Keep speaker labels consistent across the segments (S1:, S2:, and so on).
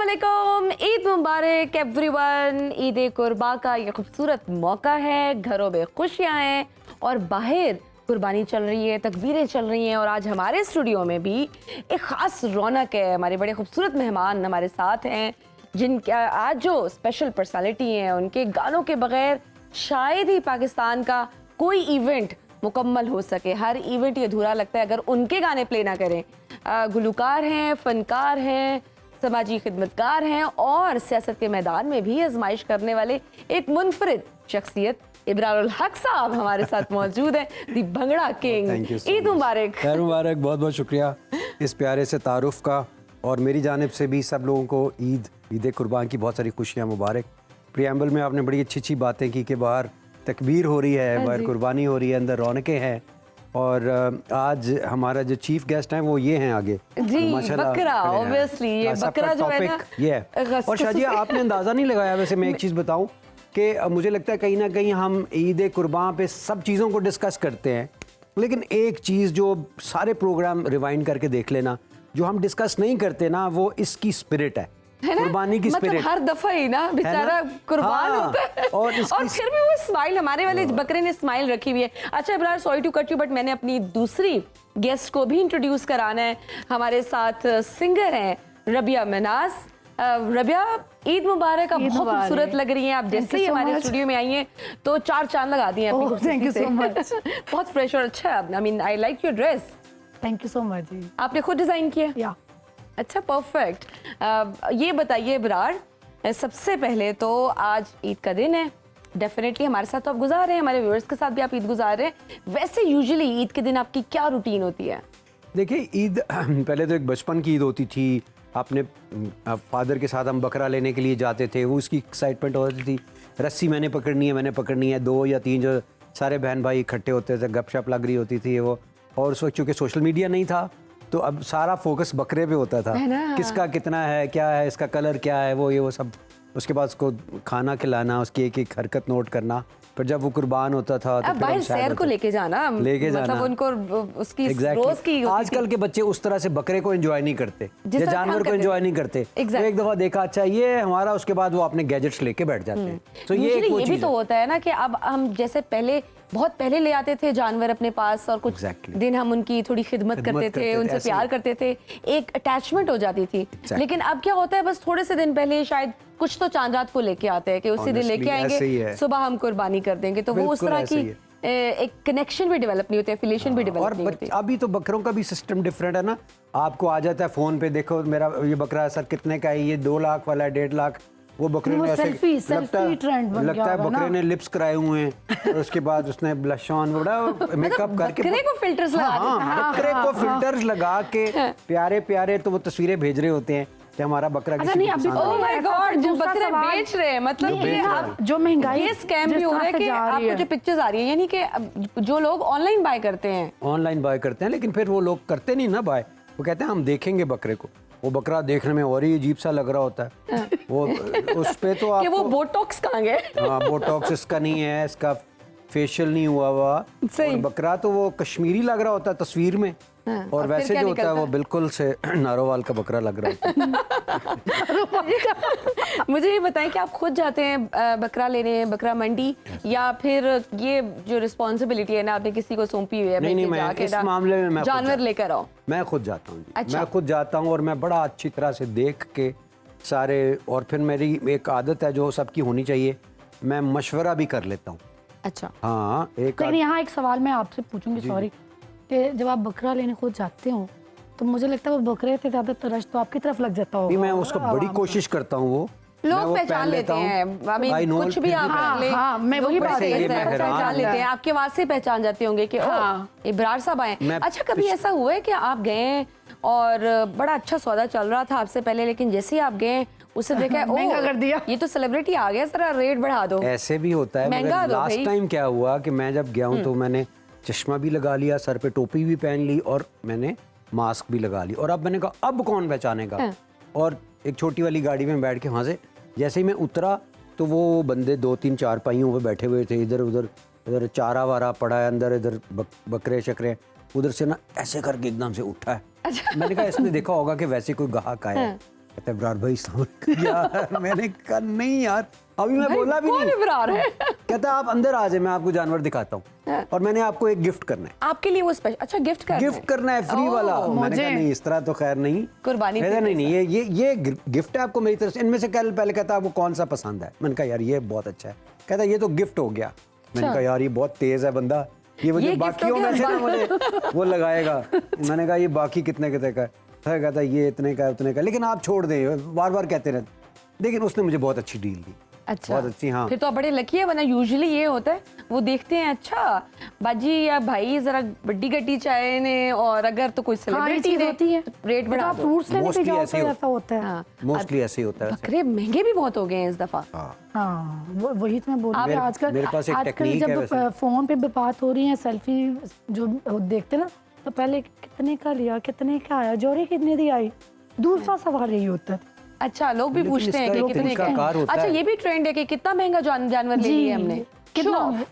S1: अस्सलामुअलैकुम, ईद मुबारक एवरीवन। ईद कुर्बा का ये खूबसूरत मौका है, घरों में खुशियाँ हैं और बाहर कुर्बानी चल रही है, तकबीरें चल रही हैं। और आज हमारे स्टूडियो में भी एक ख़ास रौनक है। हमारे बड़े खूबसूरत मेहमान हमारे साथ हैं, जिनके आज जो स्पेशल पर्सनालिटी हैं, उनके गानों के बगैर शायद ही पाकिस्तान का कोई इवेंट मुकम्मल हो सके। हर इवेंट ये अधूरा लगता है अगर उनके गाने प्ले ना करें। गुलकार हैं, फनकार हैं, समाजी खिदमतकार हैं और सियासत के मैदान में भी आजमाइश करने वाले एक मुनफरिद शख्सियत इब्रारुल हक साहब हमारे साथ मौजूद हैं, दी भंगड़ा किंग। ईद मुबारक।
S2: खैर मुबारक, बहुत बहुत शुक्रिया इस प्यारे से तारुफ का। और मेरी जानिब से भी सब लोगों को ईद कुर्बान की बहुत सारी खुशियाँ मुबारक। प्रियम्बल में आपने बड़ी अच्छी अच्छी बातें की कि बाहर तकबीर हो रही है, बाहर कुर्बानी हो रही है, अंदर रौनकें हैं। और आज हमारा जो चीफ गेस्ट हैं वो ये हैं आगे
S1: जी, बकरा। ऑब्वियसली ये बकरा जो है ना,
S2: ये है। और शाजिया, आपने अंदाज़ा नहीं लगाया, वैसे मैं एक चीज़ बताऊं कि मुझे लगता है कहीं ना कहीं हम ईद कुर्बान पे सब चीज़ों को डिस्कस करते हैं, लेकिन एक चीज़ जो सारे प्रोग्राम रिवाइंड करके देख लेना, जो हम डिस्कस नहीं करते ना, वो इसकी स्पिरिट है, कुर्बानी की स्पिरिट।
S1: मतलब हर दफा ही ना बेचारा कुर्बान होता है और फिर भी वो स्माइल, हमारे वाले बकरे ने स्माइल रखी हुई है। अच्छा Ibrar, sorry to cut you, but मैंने अपनी दूसरी गेस्ट को भी इंट्रोड्यूस कराना है। हमारे साथ सिंगर हैं रबिया मनास। रबिया, ईद मुबारक। आप बहुत खूबसूरत लग रही हैं। आप जैसे ही हमारे स्टूडियो में आई हैं तो चार चांद लगा दिए हैं।
S3: Thank you so much.
S1: बहुत फ्रेश और अच्छा है। I mean I like your dress.
S3: Thank you so much जी।
S1: आपने खुद डिजाइन किया?
S3: या
S1: अच्छा, परफेक्ट। ये बताइए इब्रार, सबसे पहले तो आज ईद का दिन है, डेफिनेटली हमारे साथ तो आप गुजार रहे हैं, हमारे व्यूअर्स के साथ भी आप ईद गुजार रहे हैं। वैसे यूजुअली ईद के दिन आपकी क्या रूटीन होती है?
S2: देखिए, ईद पहले तो एक बचपन की ईद होती थी। अपने फादर के साथ हम बकरा लेने के लिए जाते थे, वो उसकी एक्साइटमेंट होती थी। रस्सी मैंने पकड़नी है, 2 या 3 जो सारे बहन भाई इकट्ठे होते थे, गपशप लग रही होती थी वो। और उस वक्त चूँकि सोशल मीडिया नहीं था तो अब सारा फोकस बकरे पे होता था, किसका कितना है, क्या है, इसका कलर क्या है, वो सब। उसके बाद उसको खाना खिलाना, उसकी एक एक हरकत नोट करना। फिर जब वो कुर्बान होता था तो
S1: बाहर सैर को लेके जाना, मतलब उनको उसकी रोज की।
S2: आजकल के बच्चे उस तरह से बकरे को एंजॉय नहीं करते या जानवर को एंजॉय नहीं करते। एक दफा देखा, अच्छा ये हमारा, उसके बाद वो अपने गैजेट्स लेके बैठ जाते हैं। तो ये
S1: भी तो होता है ना कि अब हम जैसे पहले, बहुत पहले ले आते थे जानवर अपने पास और कुछ दिन हम उनकी थोड़ी खिदमत करते थे, उनसे प्यार करते थे, एक अटैचमेंट हो जाती थी। लेकिन अब क्या होता है, बस थोड़े से दिन पहले शायद कुछ तो चांद रात को लेके आते हैं कि उसी दिन लेके आएंगे, सुबह हम कुर्बानी कर देंगे। तो वो उस तरह की एक कनेक्शन भी डेवलप नहीं होती, एफिलिएशन भी डेवलप नहीं होती।
S2: अभी तो बकरों का भी सिस्टम डिफरेंट है ना। आपको आ जाता है फोन पे, देखो मेरा ये बकरा सर कितने का है, ये 2 लाख वाला है, 1.5 लाख। वो बकरे ने ऐसे लगता है बकरे ने लिप्स कराए हुए हैं और उसके बाद उसने ब्लश ऑन बड़ा मेकअप करके
S1: बकरे को फिल्टर्स लगा,
S2: बकरे को फिल्टर्स लगा के प्यारे प्यारे तो वो तस्वीरें भेज रहे होते हैं कि हमारा बकरा किसी को पसंद है।
S1: ओह माय गॉड, जो बकरे बेच रहे हैं, मतलब ये आप
S3: जो महंगाई,
S1: ये स्कैम भी हो रहा है कि आपको जो पिक्चर्स आ रही है, यानी कि जो लोग ऑनलाइन बाय करते हैं,
S2: लेकिन फिर वो लोग करते नहीं ना बाय। वो कहते हैं हम देखेंगे बकरे को। वो बकरा देखने में और ही अजीब सा लग रहा होता है। वो उस पे तो
S1: कि वो बोटॉक्स कहाँ गए?
S2: हाँ, बोटॉक्स इसका नहीं है, इसका फेशियल नहीं हुआ हुआ। और बकरा तो वो कश्मीरी लग रहा होता है तस्वीर में। और वैसे जो होता है वो बिल्कुल से नारोवाल का बकरा लग रहा है।
S1: मुझे ये बताएं कि आप खुद जाते हैं बकरा लेने, बकरा मंडी, या फिर ये जो रिस्पॉन्सिबिलिटी है ना, आपने किसी को सौंपी हुई है?
S2: नहीं, मैं इस मामले में
S1: जानवर लेकर आओ।
S2: मैं खुद जाता हूँ।
S1: अच्छा।
S2: मैं खुद जाता हूँ और मैं बड़ा अच्छी तरह से देख के सारे, और फिर मेरी एक आदत है जो सबकी होनी चाहिए, मैं मशवरा भी कर लेता हूँ।
S1: अच्छा।
S2: हाँ,
S3: लेकिन यहाँ एक सवाल मैं आपसे पूछूंगी, सॉरी, कि जब आप बकरा लेने खुद जाते हो तो मुझे लगता है वो बकरे से ज्यादा तरस तो आपकी तरफ लग जाता होगा।
S2: मैं उसको बड़ी कोशिश करता हूँ, वो
S1: लोग पहचान लेते हैं, कुछ भी आप
S3: मैं वही बात
S1: पहचान लेते हैं, आपके आवाज से पहचान जाते होंगे कि इब्रार साहब आए। अच्छा, कभी ऐसा हुआ है कि आप गए और बड़ा अच्छा सौदा चल रहा था आपसे पहले, लेकिन जैसे ही आप गए उससे देखा
S3: महंगा कर दिया,
S1: ये तो सेलिब्रिटी आ गया, जरा रेट बढ़ा दो?
S2: ऐसे भी होता है। मगर लास्ट टाइम क्या हुआ कि मैं जब गया हूँ तो मैंने चश्मा भी लगा लिया, सर पे टोपी भी पहन ली और मैंने मास्क भी लगा ली। और अब मैंने कहा अब कौन पहचानेगा। और एक छोटी वाली गाड़ी में बैठ के वहाँ से जैसे ही मैं उतरा तो वो बंदे 2-3 चारपाइयों पे बैठे हुए थे, इधर उधर, इधर चारा वारा पड़ा है अंदर, इधर बकरे शकरे, उधर से ना ऐसे करके एकदम से उठा है। अच्छा। मैंने कहा इसने देखा होगा कि वैसे कोई गाहक आया है। कहते हैं इब्रार भाई सलाम यार मैंने कहा नहीं यार अभी मैं बोला भी
S1: कौन
S2: नहीं।
S1: इब्रार है?
S2: कहता है आप अंदर आ जाए मैं आपको जानवर दिखाता हूँ और मैंने आपको एक गिफ्ट करना है।
S1: आपके लिए वो स्पेशल, अच्छा गिफ्ट करना है?
S2: गिफ्ट करना है फ्री
S1: ओह,
S2: वाला। मैंने कहा
S3: मुझे-
S2: नहीं इस तरह तो खैर नहीं।
S1: कुर्बानी
S2: कहता
S1: पे
S2: नहीं नहीं ये गिफ्ट है आपको मेरी तरफ से। इनमें से कल पहले कहता आपको कौन सा पसंद है। मैंने कहा यार ये बहुत अच्छा है। कहता ये तो गिफ्ट हो गया। मैंने कहा यार ये बहुत तेज है बंदा, ये
S1: ये
S2: मुझे
S1: gift
S2: बाकियों
S1: हो गया?
S2: में से ना मुझे वो लगाएगा। मैंने कहा ये बाकी कितने कितने का है? कहता ये इतने का उतने का, लेकिन आप छोड़ दें बार बार कहते रहते। लेकिन उसने मुझे बहुत अच्छी डील दी।
S1: अच्छा
S2: बहुत अच्छी। हाँ
S1: फिर तो आप बड़े लकी है, वरना यूजुअली ये होता है वो देखते हैं अच्छा बाजी या भाई जरा बड्डी गड्डी चाहे ने, और अगर तो कोई
S3: हाँ, ये
S1: सेलिब्रिटी
S3: चीज होती है।
S1: रेट बढ़ा दो।
S3: फ्रूट्स लेने पे
S2: Mostly
S3: जाओ
S2: ऐसे
S3: तो
S2: ही
S3: ऐसा होता है।
S1: हाँ,
S2: मोस्टली ऐसे ही होता है।
S1: बकरे महंगे भी बहुत हो गए हैं इस दफा।
S2: हाँ
S3: हाँ वही तो मैं बोल रही हूँ। आजकल
S2: मेरे पास एक टेक्निक है
S3: जब
S2: वैसे।
S3: फोन पे बात हो रही है सेल्फी जो देखते ना, तो पहले कितने का लिया, कितने का आया, जोड़ी कितने दी आई, दूसरा सवाल यही होता है।
S1: अच्छा लोग भी
S2: लेकिन
S1: पूछते हैं
S2: इसका
S1: कि
S2: एक
S1: कितने का
S2: तरीकाकार
S1: है।
S2: होता
S1: अच्छा
S2: है।
S1: ये भी ट्रेंड है कि कितना महंगा जानवर ले लिया हमने।
S3: कितना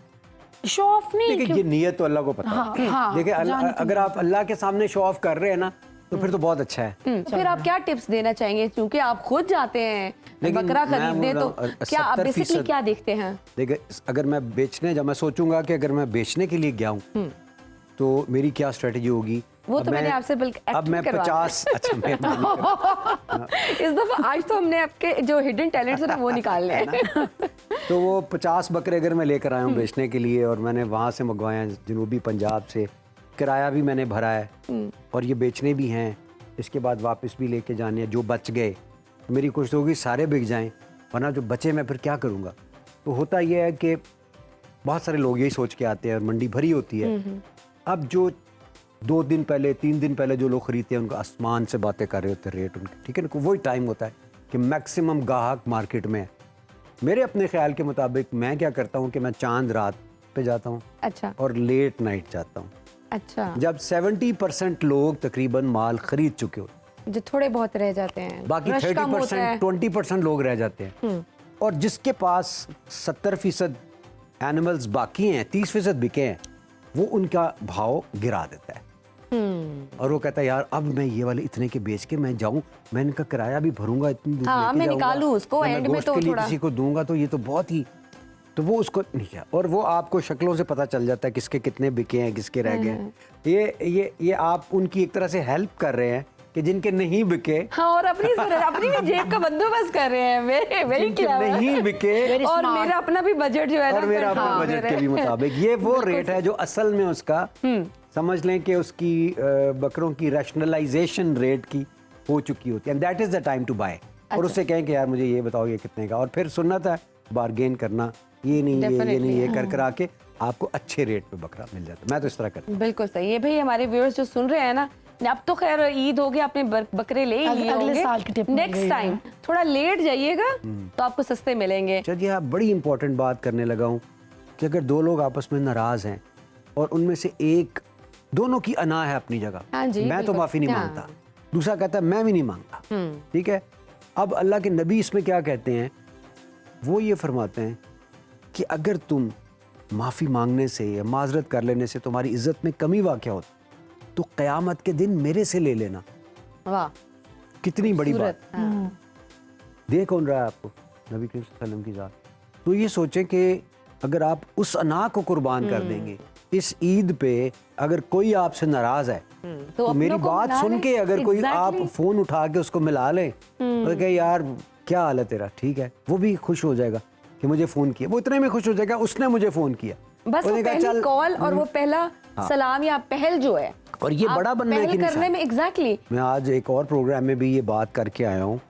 S3: शो ऑफ नहीं
S2: देखिए ये नियत तो अल्लाह को पता
S3: हाँ,
S2: है।
S3: हाँ,
S2: देखिए
S3: जानती
S2: अगर आप अल्लाह के सामने शो ऑफ कर रहे हैं ना तो फिर तो बहुत अच्छा है।
S1: फिर आप क्या टिप्स देना चाहेंगे, क्योंकि आप खुद जाते हैं
S2: लेकिन
S1: बकरा
S2: मैं
S1: खरीदने,
S2: बोल
S1: तो
S2: रहा हूँ,
S1: क्या आप
S2: 70%
S1: बेसिकली क्या देखते हैं?
S2: देखिए अगर मैं बेचने जब मैं सोचूंगा कि अगर मैं बेचने के लिए गया हूँ तो मेरी क्या स्ट्रेटजी होगी।
S1: वो
S2: अब
S1: तो मैंने
S2: मैं-
S1: आपसे बल्कि
S2: अब
S1: एक्ट
S2: मैं
S1: करवा
S2: 50 अच्छा मैं
S1: इस दफा आज तो हमने आपके जो हिडन टैलेंट्स है ना वो निकाल लिए।
S2: तो वो 50 बकरे अगर मैं लेकर आया हूँ बेचने के लिए और मैंने वहाँ से मंगवाए हैं जनूबी पंजाब से, किराया भी मैंने भरा है और ये बेचने भी हैं, इसके बाद वापस भी लेके जाने हैं। जो बच गए मेरी कोशिश होगी सारे बिक जाएं, वरना जो बचे मैं फिर क्या करूँगा। तो होता ये है कि बहुत सारे लोग यही सोच के आते हैं और मंडी भरी होती है। अब जो 2 दिन पहले 3 दिन पहले जो लोग खरीदते हैं उनका आसमान से बातें कर रहे होते हैं रेट उनके, ठीक है ना। वही टाइम होता है कि मैक्सिमम गाहक मार्केट में है। मेरे अपने ख्याल के मुताबिक मैं क्या करता हूँ कि मैं चांद रात पे जाता हूँ
S1: अच्छा
S2: और लेट नाइट जाता हूँ,
S1: अच्छा,
S2: जब 70% लोग तकरीबन माल खरीद चुके होते
S1: जो थोड़े बहुत रह जाते हैं,
S2: बाकी
S1: रश कम होता है।
S2: 30% लोग रह जाते हैं। और जिसके पास 70% एनिमल्स बाकी हैं, 30% बिके हैं, वो उनका भाव गिरा देता है। और वो कहता है यार अब मैं ये वाले इतने के बेच के मैं जाऊं, मैं इनका किराया भी भरूंगा, इतनी दूर
S1: हाँ,
S2: लेके
S1: मैं
S2: जाऊंगा,
S1: निकालूं उसको,
S2: या मैं
S1: एंड में
S2: गोश्त
S1: तो
S2: के लिए
S1: थोड़ा-
S2: किसी को दूंगा तो ये तो बहुत ही, तो वो उसको नहीं किया। और वो आपको शक्लों से पता चल जाता है किसके कितने बिके हैं, किसके रह गए हैं। ये आप उनकी एक तरह से हेल्प कर रहे हैं कि जिनके नहीं बिके,
S1: हाँ, और अपनी भी जेब का बंदोबस्त कर रहे हैं। वेरी
S2: जिनके
S1: क्लेवर।
S2: नहीं बिके
S1: और मेरा अपना भी बजट जो है ना,
S2: और मेरा अपने
S1: हाँ,
S2: बजट के
S1: मेरे-
S2: भी मुताबिक ये वो रेट है जो असल में उसका समझ लें कि उसकी बकरों की रैशनलाइजेशन रेट की हो चुकी होती है। And that is the time to buy. और उससे कहें कि यार मुझे ये बताओ ये कितने का, और फिर सुन्नत है बार्गेन करना, ये नहीं ये
S1: Definitely,
S2: नहीं ये कर करा के आपको अच्छे रेट पे बकरा मिल जाता है। मैं तो इस तरह करता हूँ।
S1: बिल्कुल सही है भाई। हमारे व्यूअर्स जो सुन रहे हैं ना, अब तो खैर ईद हो गया, अपने बकरे ले ही लिए
S3: अगले
S1: होंगे।
S3: साल की टिप मिल
S1: नेक्स्ट
S3: गई
S1: टाइम
S3: है।
S1: थोड़ा लेट जाइएगा तो आपको सस्ते मिलेंगे।
S2: चलिए आप बड़ी इंपॉर्टेंट बात करने लगा हूँ कि अगर 2 लोग आपस में नाराज हैं और उनमें से एक, दोनों की अना है अपनी जगह,
S1: हाँ जी,
S2: मैं तो
S1: बिल्कुल।
S2: माफी नहीं
S1: हाँ।
S2: मांगता, दूसरा कहता है मैं भी नहीं मांगता, ठीक है। अब अल्लाह के नबी इसमें क्या कहते हैं, वो ये फरमाते हैं कि अगर तुम माफी मांगने से या माजरत कर लेने से तुम्हारी इज्जत में कमी वाक़या होती तो क़यामत के दिन मेरे से ले लेना।
S1: वाह,
S2: कितनी बड़ी बात।
S1: सूरत, हाँ।
S2: दे कौन रहा है आपको? नबी करीम सल्लल्लाहु अलैहि वसल्लम की जात। तो ये सोचें कि अगर आप उस अना को कुर्बान कर देंगे इस ईद पे, अगर कोई आपसे नाराज है तो
S1: अपनों
S2: मेरी
S1: को
S2: बात
S1: मना
S2: सुन
S1: लें।
S2: के अगर कोई आप
S1: Exactly।
S2: फोन उठा के उसको मिला ले और कहे यार क्या हाल है तेरा, ठीक है, वो भी खुश हो जाएगा कि मुझे फोन किया। वो इतने में खुश हो जाएगा उसने मुझे फोन किया।
S1: बस वो
S2: उसने कहा,
S1: पहली
S2: "चल,
S1: कॉल और वो पहला सलाम या पहल जो है,
S2: और ये
S1: आप
S2: बड़ा बनने
S1: पहल
S2: की
S1: करने
S2: निशानी।
S1: में एग्जैक्टली।
S2: मैं आज एक और प्रोग्राम में भी ये बात करके आया हूँ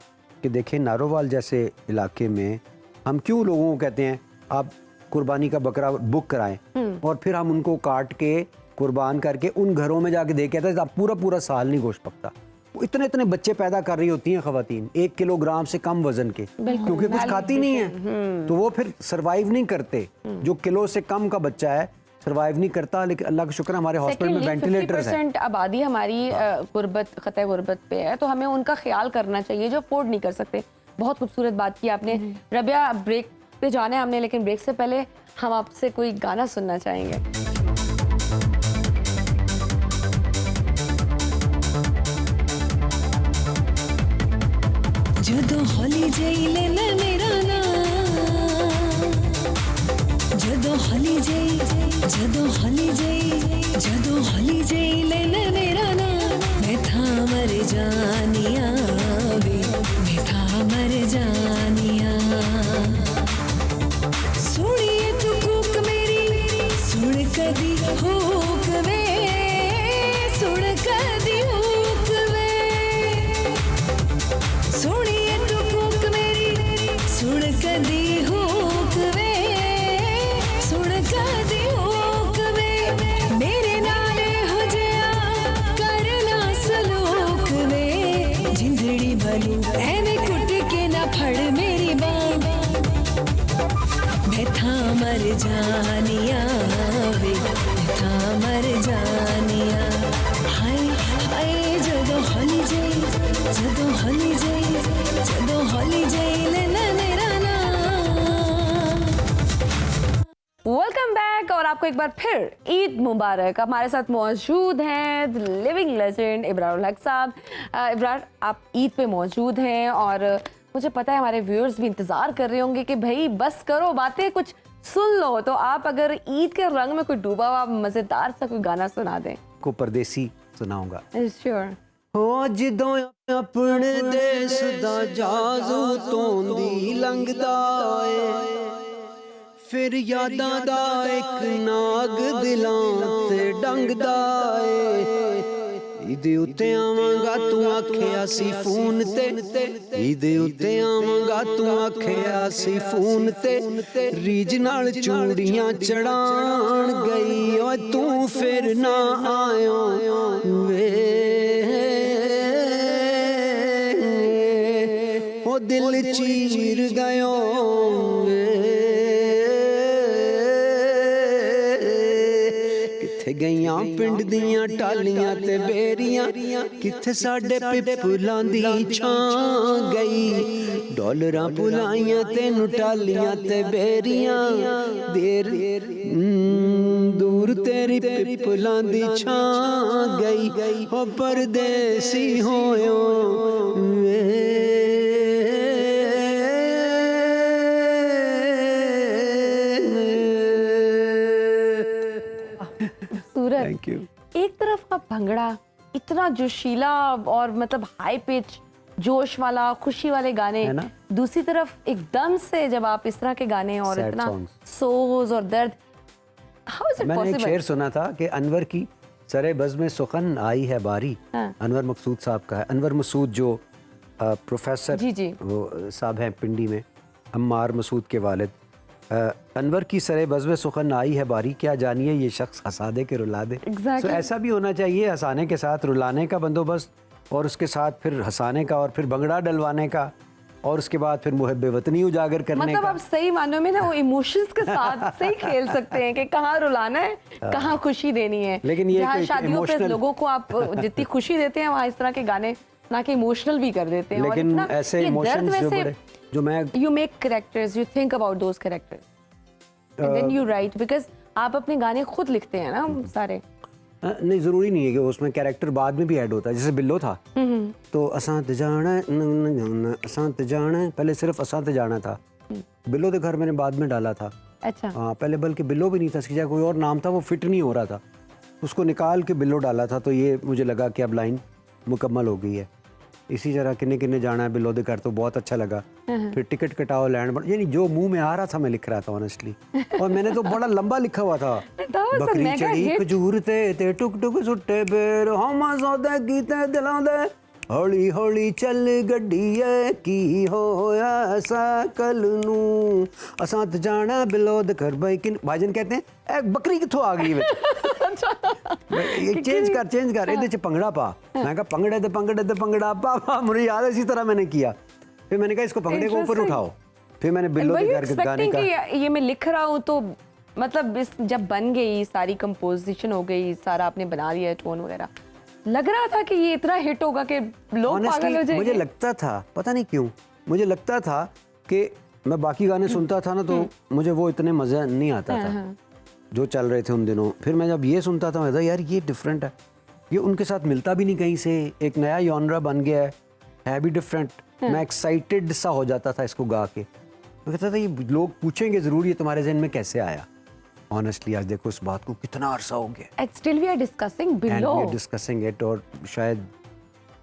S2: कि देखें नारोवाल जैसे इलाके में हम क्यों लोगों को कहते हैं आप कुर्बानी का बकरा बुक कराएं और फिर हम उनको काट के कुर्बान करके उन घरों में जाके दे के आते हैं आप पूरा साल नहीं गोश्त पकता। वो इतने इतने बच्चे पैदा कर रही होती हैं खवातीन 1 किलोग्राम से कम वजन के, क्योंकि कुछ खाती नहीं है तो वो फिर सरवाइव नहीं करते। जो किलो से कम का बच्चा है सरवाइव नहीं करता। लेकिन अल्लाह का शुक्र है हमारे हॉस्पिटल में वेंटिलेटर्स हैं।
S1: 50% आबादी हमारी गुर्बत, खतरे गुर्बत पे है, तो हमें उनका ख्याल करना चाहिए जो अफोर्ड नहीं कर सकते। बहुत खूबसूरत बात की आपने। रबिया, ब्रेक पे जाना है हमने, लेकिन ब्रेक से पहले हम आपसे कोई गाना सुनना चाहेंगे।
S4: ਜਦੋਂ ਹੌਲੀ ਜਿਹੀ ਲੈਣਾ ਮੇਰਾ ਨਾਮ, ਜਦੋਂ ਹੌਲੀ ਜਿਹੀ, ਜਦੋਂ ਹੌਲੀ ਜਿਹੀ, ਜਦੋਂ ਹੌਲੀ ਜਿਹੀ ਲੈਣਾ ਮੇਰਾ ਨਾਮ, ਮੈਂ ਥਾਂ ਮਰ ਜਾਨੀਆਂ ਵੇ, ਮੈਂ ਥਾਂ ਮਰ ਜਾਨੀਆਂ। ਸੁਣੀਏ ਤੂੰ ਕੂਕ ਮੇਰੀ, ਸੁਣ ਕਦੀ ਹੂਕ ਵੇ, ਸੁਣ ਕਦੀ ਹੂਕ ਵੇ। ਸੁਣੀਏ ਤੂੰ ਕੂਕ ਮੇਰੀ, ਸੁਣ ਕਦੀ ਹੂਕ ਵੇ, ਸੁਣ ਕਦੀ ਹੂਕ ਵੇ। ਮੇਰੇ ਨਾਲ ਹੋ ਜਿਆ ਕਰਨਾ ਸਲੂਕ ਵੇ, ਜਿੰਦੜੀ ਭਲੂ ਐਵੇਂ ਕੁੱਟ ਕੇ ਨਾ ਫੜ ਮੇਰੀ ਬਾਂਹ, मैं था मर जानिया वे, मैं था मर जानिया। हाय हाय जदों हली जाई, जदों हली जाई, जदों हली जाई लेना मेरा नाम।
S1: वेलकम बैक और आपको एक बार फिर ईद मुबारक। हमारे साथ मौजूद हैं लिविंग लेजेंड इब्रार उल हक साहब। इब्रार, आप ईद पे मौजूद हैं और मुझे पता है हमारे व्यूअर्स भी इंतज़ार कर रहे होंगे कि भाई बस करो बातें, कुछ सुन लो। तो आप अगर ईद के रंग में कोई डूबा हुआ मज़ेदार सा कोई गाना सुना दें।
S2: को परदेसी सुनाऊंगा।
S1: श्योर।
S2: हो जिदों अपने देश दा जाजू तोंदी लंघदा ए, फिर यादां दा एक नाग दिलां ते डंगदा ए। ईद उत्ते आवांगा तू आखिया सी फोन ते, ईद उत्ते आवांगा तू आखिया सी फोन ते, रीज नाल चूड़ियां चढ़ाण गई ओए तू फिर ना आयो वे, ओ दिल चीर गयो वे। किथे गईयां पिंड दियां टालियां ते बेरियां, किथे साडे पिपुलां दी छां गई, डॉलरां पुलाइयां तेनू टालियां ते बेरियां, देर दूर तेरी पिपुलां दी छां गई, ओ परदेसी होयो वे।
S1: सूरत,
S2: थैंक यू।
S1: एक तरफ का भंगड़ा इतना जोशीला और मतलब हाई पिच जोश वाला खुशी वाले गाने,
S2: है ना?
S1: दूसरी तरफ एकदम से जब आप इस तरह के गाने और
S2: Sad
S1: इतना
S2: songs।
S1: सोज और दर्द, हाउ इज इट
S2: मैंने एक
S1: पॉसिबल?
S2: शेर सुना था कि अनवर की सरे बज़ में सुखन आई है बारी।
S1: हाँ।
S2: अनवर मकसूद साहब का है। अनवर मसूद जो प्रोफेसर
S1: जी, जी।
S2: वो साहब हैं पिंडी में, अम्मार मसूद के वालिद। अनवर की सरे बज़ में सुखन आई है बारी, क्या जानिए ये शख्स हंसा दे के रुला दे।
S1: Exactly।
S2: So, ऐसा भी होना चाहिए, हंसाने के साथ रुलाने का बंदोबस्त, और उसके साथ फिर हंसाने का और फिर भंगड़ा डलवाने का, और उसके बाद फिर मुहब्बे वतनी उजागर करने
S1: मतलब
S2: का।
S1: आप सही मानों में ना वो इमोशंस के साथ सही खेल सकते हैं कि कहाँ रुलाना है, कहाँ खुशी देनी है।
S2: लेकिन ये
S1: जहाँ
S2: कोई
S1: शादियों पे
S2: emotional-
S1: लोगों को आप जितनी खुशी देते हैं वहाँ इस तरह के गाने ना कि इमोशनल भी कर देते हैं। और
S2: लेकिन
S1: इतना-
S2: ऐसे
S1: ये दर्द
S2: इमोशंस जो
S1: वैसे-
S2: बड़े जो मैं
S1: You make characters, you think about those characters, and then you write, because आप अपने गाने खुद लिखते हैं ना सारे।
S2: नहीं, ज़रूरी नहीं है कि उसमें कैरेक्टर बाद में भी ऐड होता है। जैसे बिल्लो था तो असांत जाना असांत जाना, पहले सिर्फ असांत जाना था। बिल्लो के घर मैंने बाद में डाला था।
S1: अच्छा।
S2: हाँ, पहले बल्कि बिल्लो भी नहीं था, इसकी जगह कोई और नाम था, वो फिट नहीं हो रहा था, उसको निकाल के बिल्लो डाला था। तो ये मुझे लगा कि अब लाइन मुकम्मल हो गई है। इसी तरह किन्ने किन्ने जाना है बिल्लो दे घर, तो बहुत अच्छा लगा। फिर टिकट कटाओ लैंड बन, यानी जो मुंह में आ रहा था मैं लिख रहा था ऑनेस्टली। और मैंने तो बड़ा लंबा लिखा हुआ था।
S1: That was a
S2: बकरी
S1: mega
S2: चढ़ी
S1: hit।
S2: खजूर ते टुक टुक सुट्टे बेर, हम सौदे कीते दिलां दे, हौली हौली चल गड्डीए की होया साकल नू, असां ते जाना बिल्लो दे घर। भाई किन भाईजन कहते हैं ए बकरी कित्थों आ गई विच? ये चेंज कर ਇਹਦੇ ਚ ਭੰਗੜਾ पा। मैं कहा भंगड़े दे भंगड़ा पा। मुझे याद है इसी तरह मैंने किया। फिर मैंने कहा इसको भंगड़े के ऊपर उठाओ। फिर मैंने बिल्लो के घर के गाने का,
S1: ये मैं लिख रहा हूँ तो मतलब इस जब बन गई सारी कंपोजिशन हो गई, सारा आपने बना लिया टोन वगैरह, लग रहा था कि ये इतना हिट होगा कि लोग पागल हो
S2: Honestly,
S1: जाएंगे।
S2: मुझे लगता था, पता नहीं क्यों मुझे लगता था कि मैं बाकी गाने सुनता था ना तो मुझे वो इतने मज़ा नहीं आता था जो चल रहे थे उन दिनों। फिर मैं जब ये सुनता था मैं था यार ये डिफरेंट है, ये उनके साथ मिलता भी नहीं कहीं से, एक नया जॉनरा बन गया है भी डिफरेंट। मैं एक्साइटेड सा हो जाता था इसको गा के। मैं कहता था ये लोग पूछेंगे ज़रूर ये तुम्हारे जहन में कैसे आया। ऑनेस्टली आज देखो इस बात को कितना अरसा हो गया।
S1: And still we are discussing
S2: and
S1: below.
S2: We are discussing it. और शायद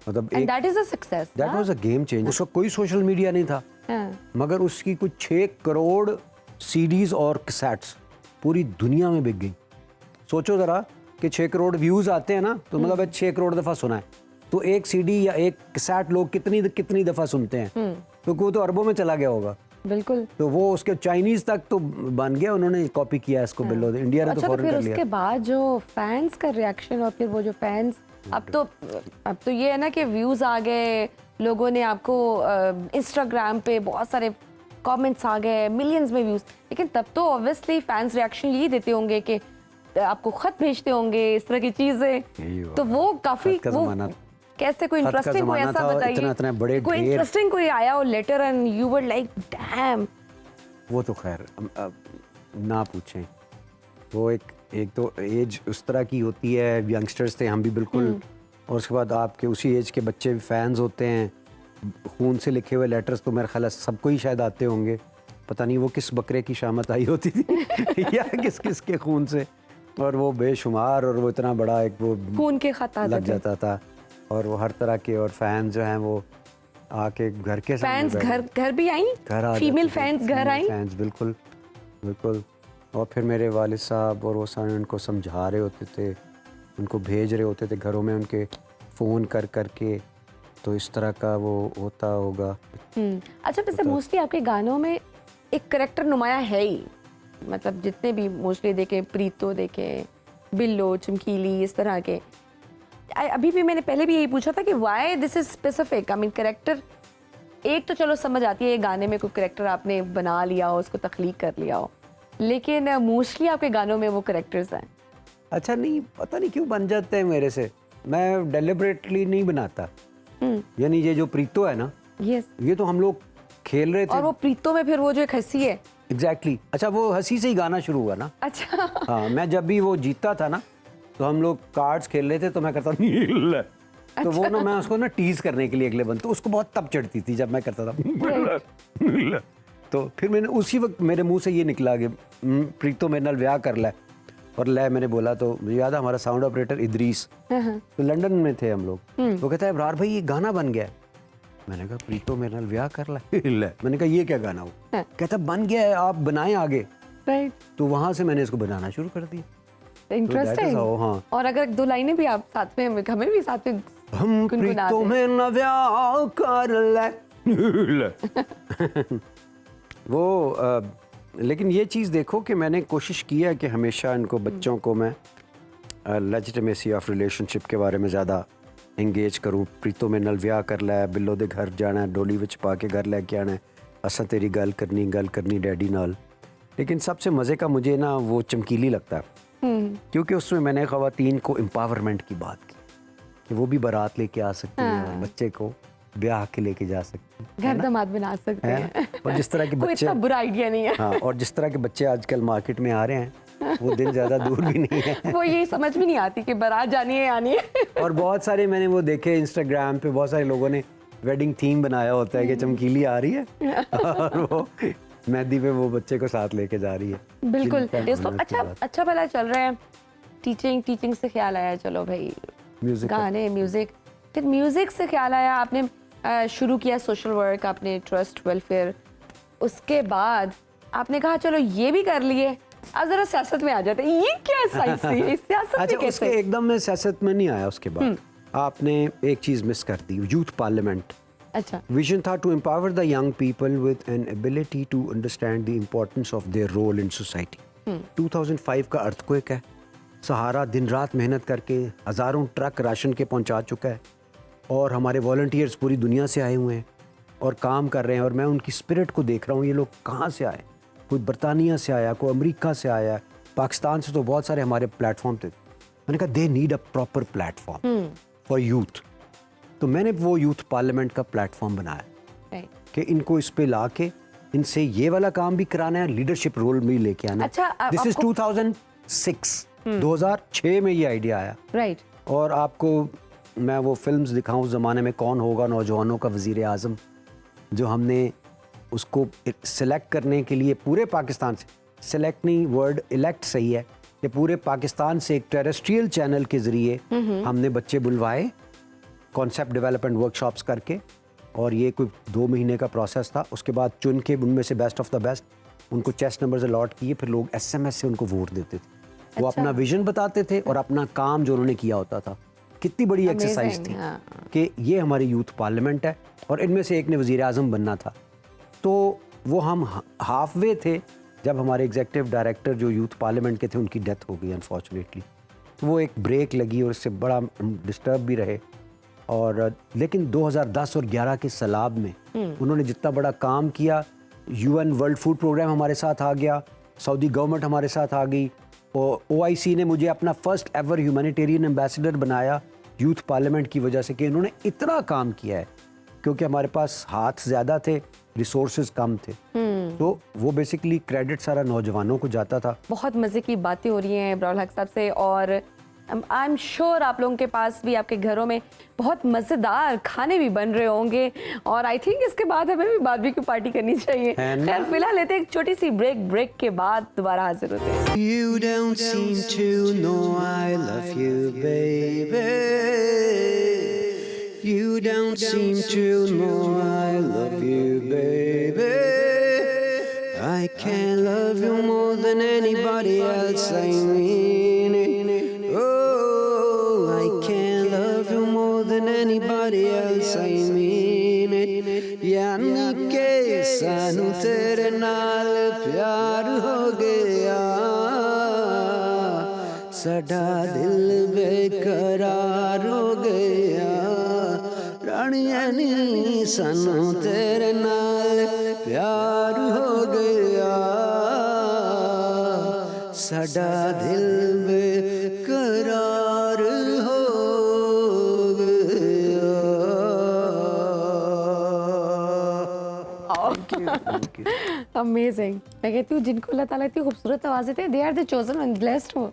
S2: मतलब
S1: And
S2: एक
S1: that is a success.
S2: That
S1: ना?
S2: Was a game change. उसका कोई सोशल मीडिया नहीं था,
S1: हाँ.
S2: मगर उसकी कुछ 6 करोड़ सीडीज और कैसेट्स पूरी दुनिया में बिक गई। सोचो ज़रा कि 6 करोड़ व्यूज़ आते हैं ना, तो मतलब है 6 करोड़ दफ़ा सुना है, तो एक सीडी या एक कैसेट लोग कितनी दफ़ा सुनते हैं, तो वो तो अरबों में चला गया होगा।
S1: बिल्कुल।
S2: तो वो उसके चाइनीज़ तक तो बन गया, उन्होंने कॉपी किया इसको बिल्लो। इंडिया ने तो
S1: अच्छा, तो
S2: फौरन
S1: फिर
S2: कर
S1: उसके
S2: लिया।
S1: बाद जो फैंस का रिएक्शन और फिर वो जो फैंस अब तो ये है ना कि व्यूज आ गए, लोगों ने आपको इंस्टाग्राम पे बहुत सारे कमेंट्स आ गए, मिलियंस में व्यूज, लेकिन तब तो ऑब्वियसली फैंस रिएक्शन यही देते होंगे कि आपको खत भेजते होंगे, इस तरह की चीजें।
S2: यही हुआ।
S1: तो वो काफी
S2: खत का
S1: वो
S2: ज़माना।
S1: कैसे कोई
S2: खत का
S1: इंटरेस्टिंग कोई
S2: ज़माना
S1: ऐसा
S2: था,
S1: बताइए,
S2: इतना बड़े
S1: कोई
S2: ढेर।
S1: इंटरेस्टिंग कोई आया हो letter and you were like damn.
S2: वो तो खैर अब ना पूछें। वो एक तो एज उस तरह की होती है, यंगस्टर्स थे हम भी बिल्कुल, और उसके बाद आपके उसी एज के बच्चे भी फैंस होते हैं। खून से लिखे हुए लेटर्स तो मेरे ख्याल है सबको ही शायद आते होंगे। पता नहीं वो किस बकरे की शामत आई होती थी या किस किस के खून से, और वो बेशुमार, और वो इतना बड़ा एक वो
S1: खून के खत आते
S2: लग
S1: थे।
S2: जाता था। और वो हर तरह के, और फैंस जो हैं वो आके घर के सामने
S1: फैंस घर भी आई,
S2: घर आ
S1: फीमेल
S2: जाते थे,
S1: फैंस घर
S2: फीमेल
S1: आई।
S2: फैंस बिल्कुल बिल्कुल। और फिर मेरे वालिद साहब और वो सारे उनको समझा रहे होते थे, उनको भेज रहे होते थे घरों में उनके फ़ोन कर के, तो इस तरह का वो होता होगा।
S1: अच्छा, वैसे मोस्टली आपके गानों में एक करेक्टर नुमाया है ही, मतलब जितने भी मोस्टली देखे, प्रीतो देखे, बिल्लो, चमकीली, इस तरह के। अभी भी मैंने पहले भी यही पूछा था कि why this is specific. I mean character एक तो चलो समझ आती है, ये गाने में कोई कैरेक्टर आपने बना लिया हो, उसको तख्लीक कर लिया हो, लेकिन मोस्टली आपके गानों में वो कैरेक्टर्स हैं।
S2: अच्छा, नहीं पता नहीं क्यों बन जाते हैं मेरे से, मैं डेलिबरेटली नहीं बनाता। यानी ये जो प्रीतो है ना,
S1: यस।
S2: ये तो हम लोग खेल रहे थे।
S1: और वो प्रीतो में फिर वो जो एक हंसी है।
S2: एग्जैक्टली। अच्छा, वो हंसी से ही गाना शुरू हुआ ना।
S1: अच्छा।
S2: हाँ, मैं जब भी वो जीतता था ना, तो हम लोग कार्ड्स खेल रहे थे, तो मैं करता नील, तो वो ना मैं उसको ना टीज करने के लिए अगले बंद, तो उसको बहुत तब चढ़ती थी जब मैं करता था। तो फिर मैंने उसी वक्त मेरे मुंह से ये निकला कि प्रीतो मेरे नाल ब्याह कर लै, और लै मैंने बोला, तो मुझे याद है हमारा साउंड ऑपरेटर इदरीस, तो लंदन में थे हम लोग, वो कहता है इब्रार भाई ये गाना बन गया है। मैंने कहा प्रीतो मेरे नाल ब्याह कर लै। मैंने कहा ये क्या गाना हो? कहता बन गया है, आप बनाएं आगे।
S1: राइट,
S2: तो वहां से मैंने इसको बनाना शुरू कर दिया।
S1: इंटरेस्टिंग।
S2: हाँ।
S1: और अगर दो लाइनें भी आप साथ में, हमें भी साथ में
S2: हम
S1: गुनगुना
S2: प्रीतो
S1: दें।
S2: में न ब्याह कर ले। वो लेकिन ये चीज़ देखो कि मैंने कोशिश की है कि हमेशा इनको बच्चों को मैं लेजिटिमेसी ऑफ रिलेशनशिप के बारे में ज़्यादा इंगेज करूँ। प्रीतो में नल ब्याह कर लै, बिल्लो दे घर जाना है, डोली विच पा के घर लैके आना है, असा तेरी गल करनी डैडी नाल। लेकिन सबसे मज़े का मुझे ना वो चमकीली लगता है, क्योंकि उसमें मैंने ख़वातीन को एम्पावरमेंट की बात की कि वो भी बारात लेके आ सकती हैं, बच्चे को ब्याह के लेके जा सकती हैं,
S1: घर दामाद बना सकते हैं।
S2: और जिस तरह के
S1: कोई
S2: बच्चे,
S1: इतना बुरा आइडिया नहीं है।
S2: हाँ, और जिस तरह के बच्चे आजकल मार्केट में आ रहे हैं, वो दिन ज़्यादा दूर भी नहीं है।
S1: वो यही समझ भी नहीं आती कि बारात जानी है आनी है।
S2: और बहुत सारे मैंने वो देखे इंस्टाग्राम पे, बहुत सारे लोगों ने वेडिंग थीम बनाया होता है कि चमकीली आ रही है और वो मेहंदी पे वो बच्चे को साथ लेके जा रही है।
S1: बिल्कुल।
S2: जिनका
S1: ये तो
S2: मेहनत की
S1: अच्छा
S2: बात।
S1: अच्छा भला चल रहा है। टीचिंग से ख्याल आया, चलो भाई
S2: म्यूजिक का।
S1: गाने, म्यूजिक, फिर म्यूजिक से ख्याल आया, आपने शुरू किया सोशल वर्क, आपने ट्रस्ट वेलफेयर, उसके बाद आपने कहा चलो ये भी कर लिए, अब जरा सियासत में आ जाते हैं। ये क्या साइड से सियासत
S2: अच्छा,
S1: में
S2: उसके
S1: कैसे?
S2: एकदम में सियासत में नहीं आया। उसके बाद आपने एक चीज़ मिस कर दी, यूथ पार्लियामेंट।
S1: अच्छा,
S2: विजन था to empower the young people with an ability to understand the importance of their role in society. 2005 का अर्थक्वेक है, सहारा दिन रात मेहनत करके हज़ारों ट्रक राशन के पहुंचा चुका है, और हमारे वॉलंटियर्स पूरी दुनिया से आए हुए हैं और काम कर रहे हैं, और मैं उनकी स्पिरिट को देख रहा हूँ। ये लोग कहाँ से आए? कोई बरतानिया से आया, कोई अमेरिका से आया, पाकिस्तान से तो बहुत सारे हमारे प्लेटफॉर्म थे। मैंने कहा they need a proper platform for youth. तो मैंने वो यूथ पार्लियामेंट का प्लेटफॉर्म बनाया
S1: राइट।
S2: कि इनको इस पे ला के इनसे ये वाला काम भी कराना है, लीडरशिप रोल भी लेके आना।
S1: अच्छा,
S2: दिस इज
S1: आपको-
S2: 2006 में ये आइडिया आया।
S1: राइट।
S2: और आपको मैं वो फिल्म्स दिखाऊं, उस ज़माने में कौन होगा नौजवानों का वज़ीर आज़म, जो हमने उसको सिलेक्ट करने के लिए पूरे पाकिस्तान से, सिलेक्ट नहीं वर्ड इलेक्ट सही है, कि पूरे पाकिस्तान से एक टेरेस्ट्रियल चैनल के ज़रिए हमने बच्चे बुलवाए कॉन्सेप्ट डेवलपमेंट वर्कशॉप्स करके, और ये कोई 2 महीने का प्रोसेस था। उसके बाद चुन के उनमें से बेस्ट ऑफ द बेस्ट उनको चेस्ट नंबर्स अलॉट किए, फिर लोग SMS से उनको वोट देते थे। वो अपना विजन बताते थे और अपना काम जो उन्होंने किया होता था। कितनी बड़ी एक्सरसाइज थी कि ये हमारी यूथ पार्लियामेंट है, और इनमें से एक ने वज़ीर आज़म बनना था। तो वो हम हाफ वे थे जब हमारे एग्जीक्यूटिव डायरेक्टर जो यूथ पार्लियामेंट के थे उनकी डेथ हो गई अनफॉर्चुनेटली। तो वो एक ब्रेक लगी और इससे बड़ा डिस्टर्ब भी रहे। और लेकिन 2010 और 11 के सैलाब में उन्होंने जितना बड़ा काम किया, UN वर्ल्ड फूड प्रोग्राम हमारे साथ आ गया, सऊदी गवर्नमेंट हमारे साथ आ गई, और OIC ने मुझे अपना फर्स्ट एवर ह्यूमैनिटेरियन एम्बेसडर बनाया यूथ पार्लियामेंट की वजह से कि इन्होंने इतना काम किया है, क्योंकि हमारे पास हाथ ज़्यादा थे, रिसोर्सेज कम थे। तो वो बेसिकली क्रेडिट सारा नौजवानों को जाता था।
S1: बहुत मज़े की बातें हो रही हैं इब्राहिम हक साहब से, और आई एम श्योर आप लोगों के पास भी, आपके घरों में बहुत मज़ेदार खाने भी बन रहे होंगे, और आई थिंक इसके बाद हमें भी बारबेक्यू पार्टी करनी चाहिए। खैर फिलहाल लेते हैं एक छोटी सी ब्रेक के बाद दोबारा हाजिर होते हैं।
S2: You don't seem to know I love you, baby. You don't seem to know I love you, baby. I can't love you more than anybody else, I mean it. Oh, I can't love you more than anybody else, I mean it. यानी के सानू तेरे नाल प्यार हो गया, साडा दिल बेकरार हो गया, रानिया नी सानू तेरे नाल प्यार हो गया, साडा दिल बेकरार हो गया।
S1: अमेजिंग। मैं कहती हूँ जिनको अल्लाह ताला इतनी खूबसूरत आवाज़ देते हैं, they are the chosen one, blessed हो।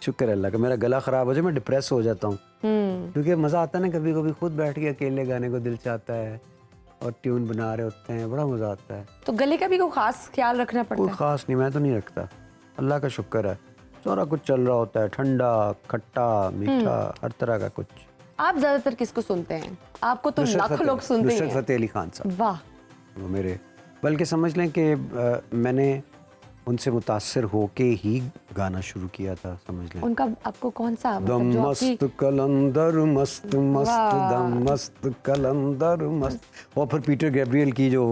S2: शुक्र अल्लाह का। मेरा गला ख़राब हो जाए मैं डिप्रेस हो जाता हूँ, क्योंकि मज़ा आता है ना, कभी कभी खुद बैठ के अकेले गाने को दिल चाहता है और ट्यून बना रहे होते हैं, बड़ा मज़ा आता है।
S1: तो गले का भी कोई खास ख्याल रखना पड़ता
S2: कोई
S1: है?
S2: ख़ास नहीं, मैं तो नहीं रखता, अल्लाह का शुक्र है। सारा कुछ चल रहा होता है, ठंडा खट्टा मीठा हर तरह का कुछ।
S1: आप ज़्यादातर किसको सुनते हैं? आपको तो लाखों लोग सुनते
S2: नुसरत
S1: हैं।
S2: फ़तेह अली खान साहब,
S1: वाह।
S2: वो मेरे, बल्कि समझ लें कि मैंने उनसे मुतासर होके ही गाना शुरू किया था, समझ लें।
S1: उनका आपको कौन सा
S2: दम
S1: मतलब जो
S2: मस्त कलंदर मस्त मस्त दम मस्त कलंदर मस्त। और फिर पीटर गैब्रियल की जो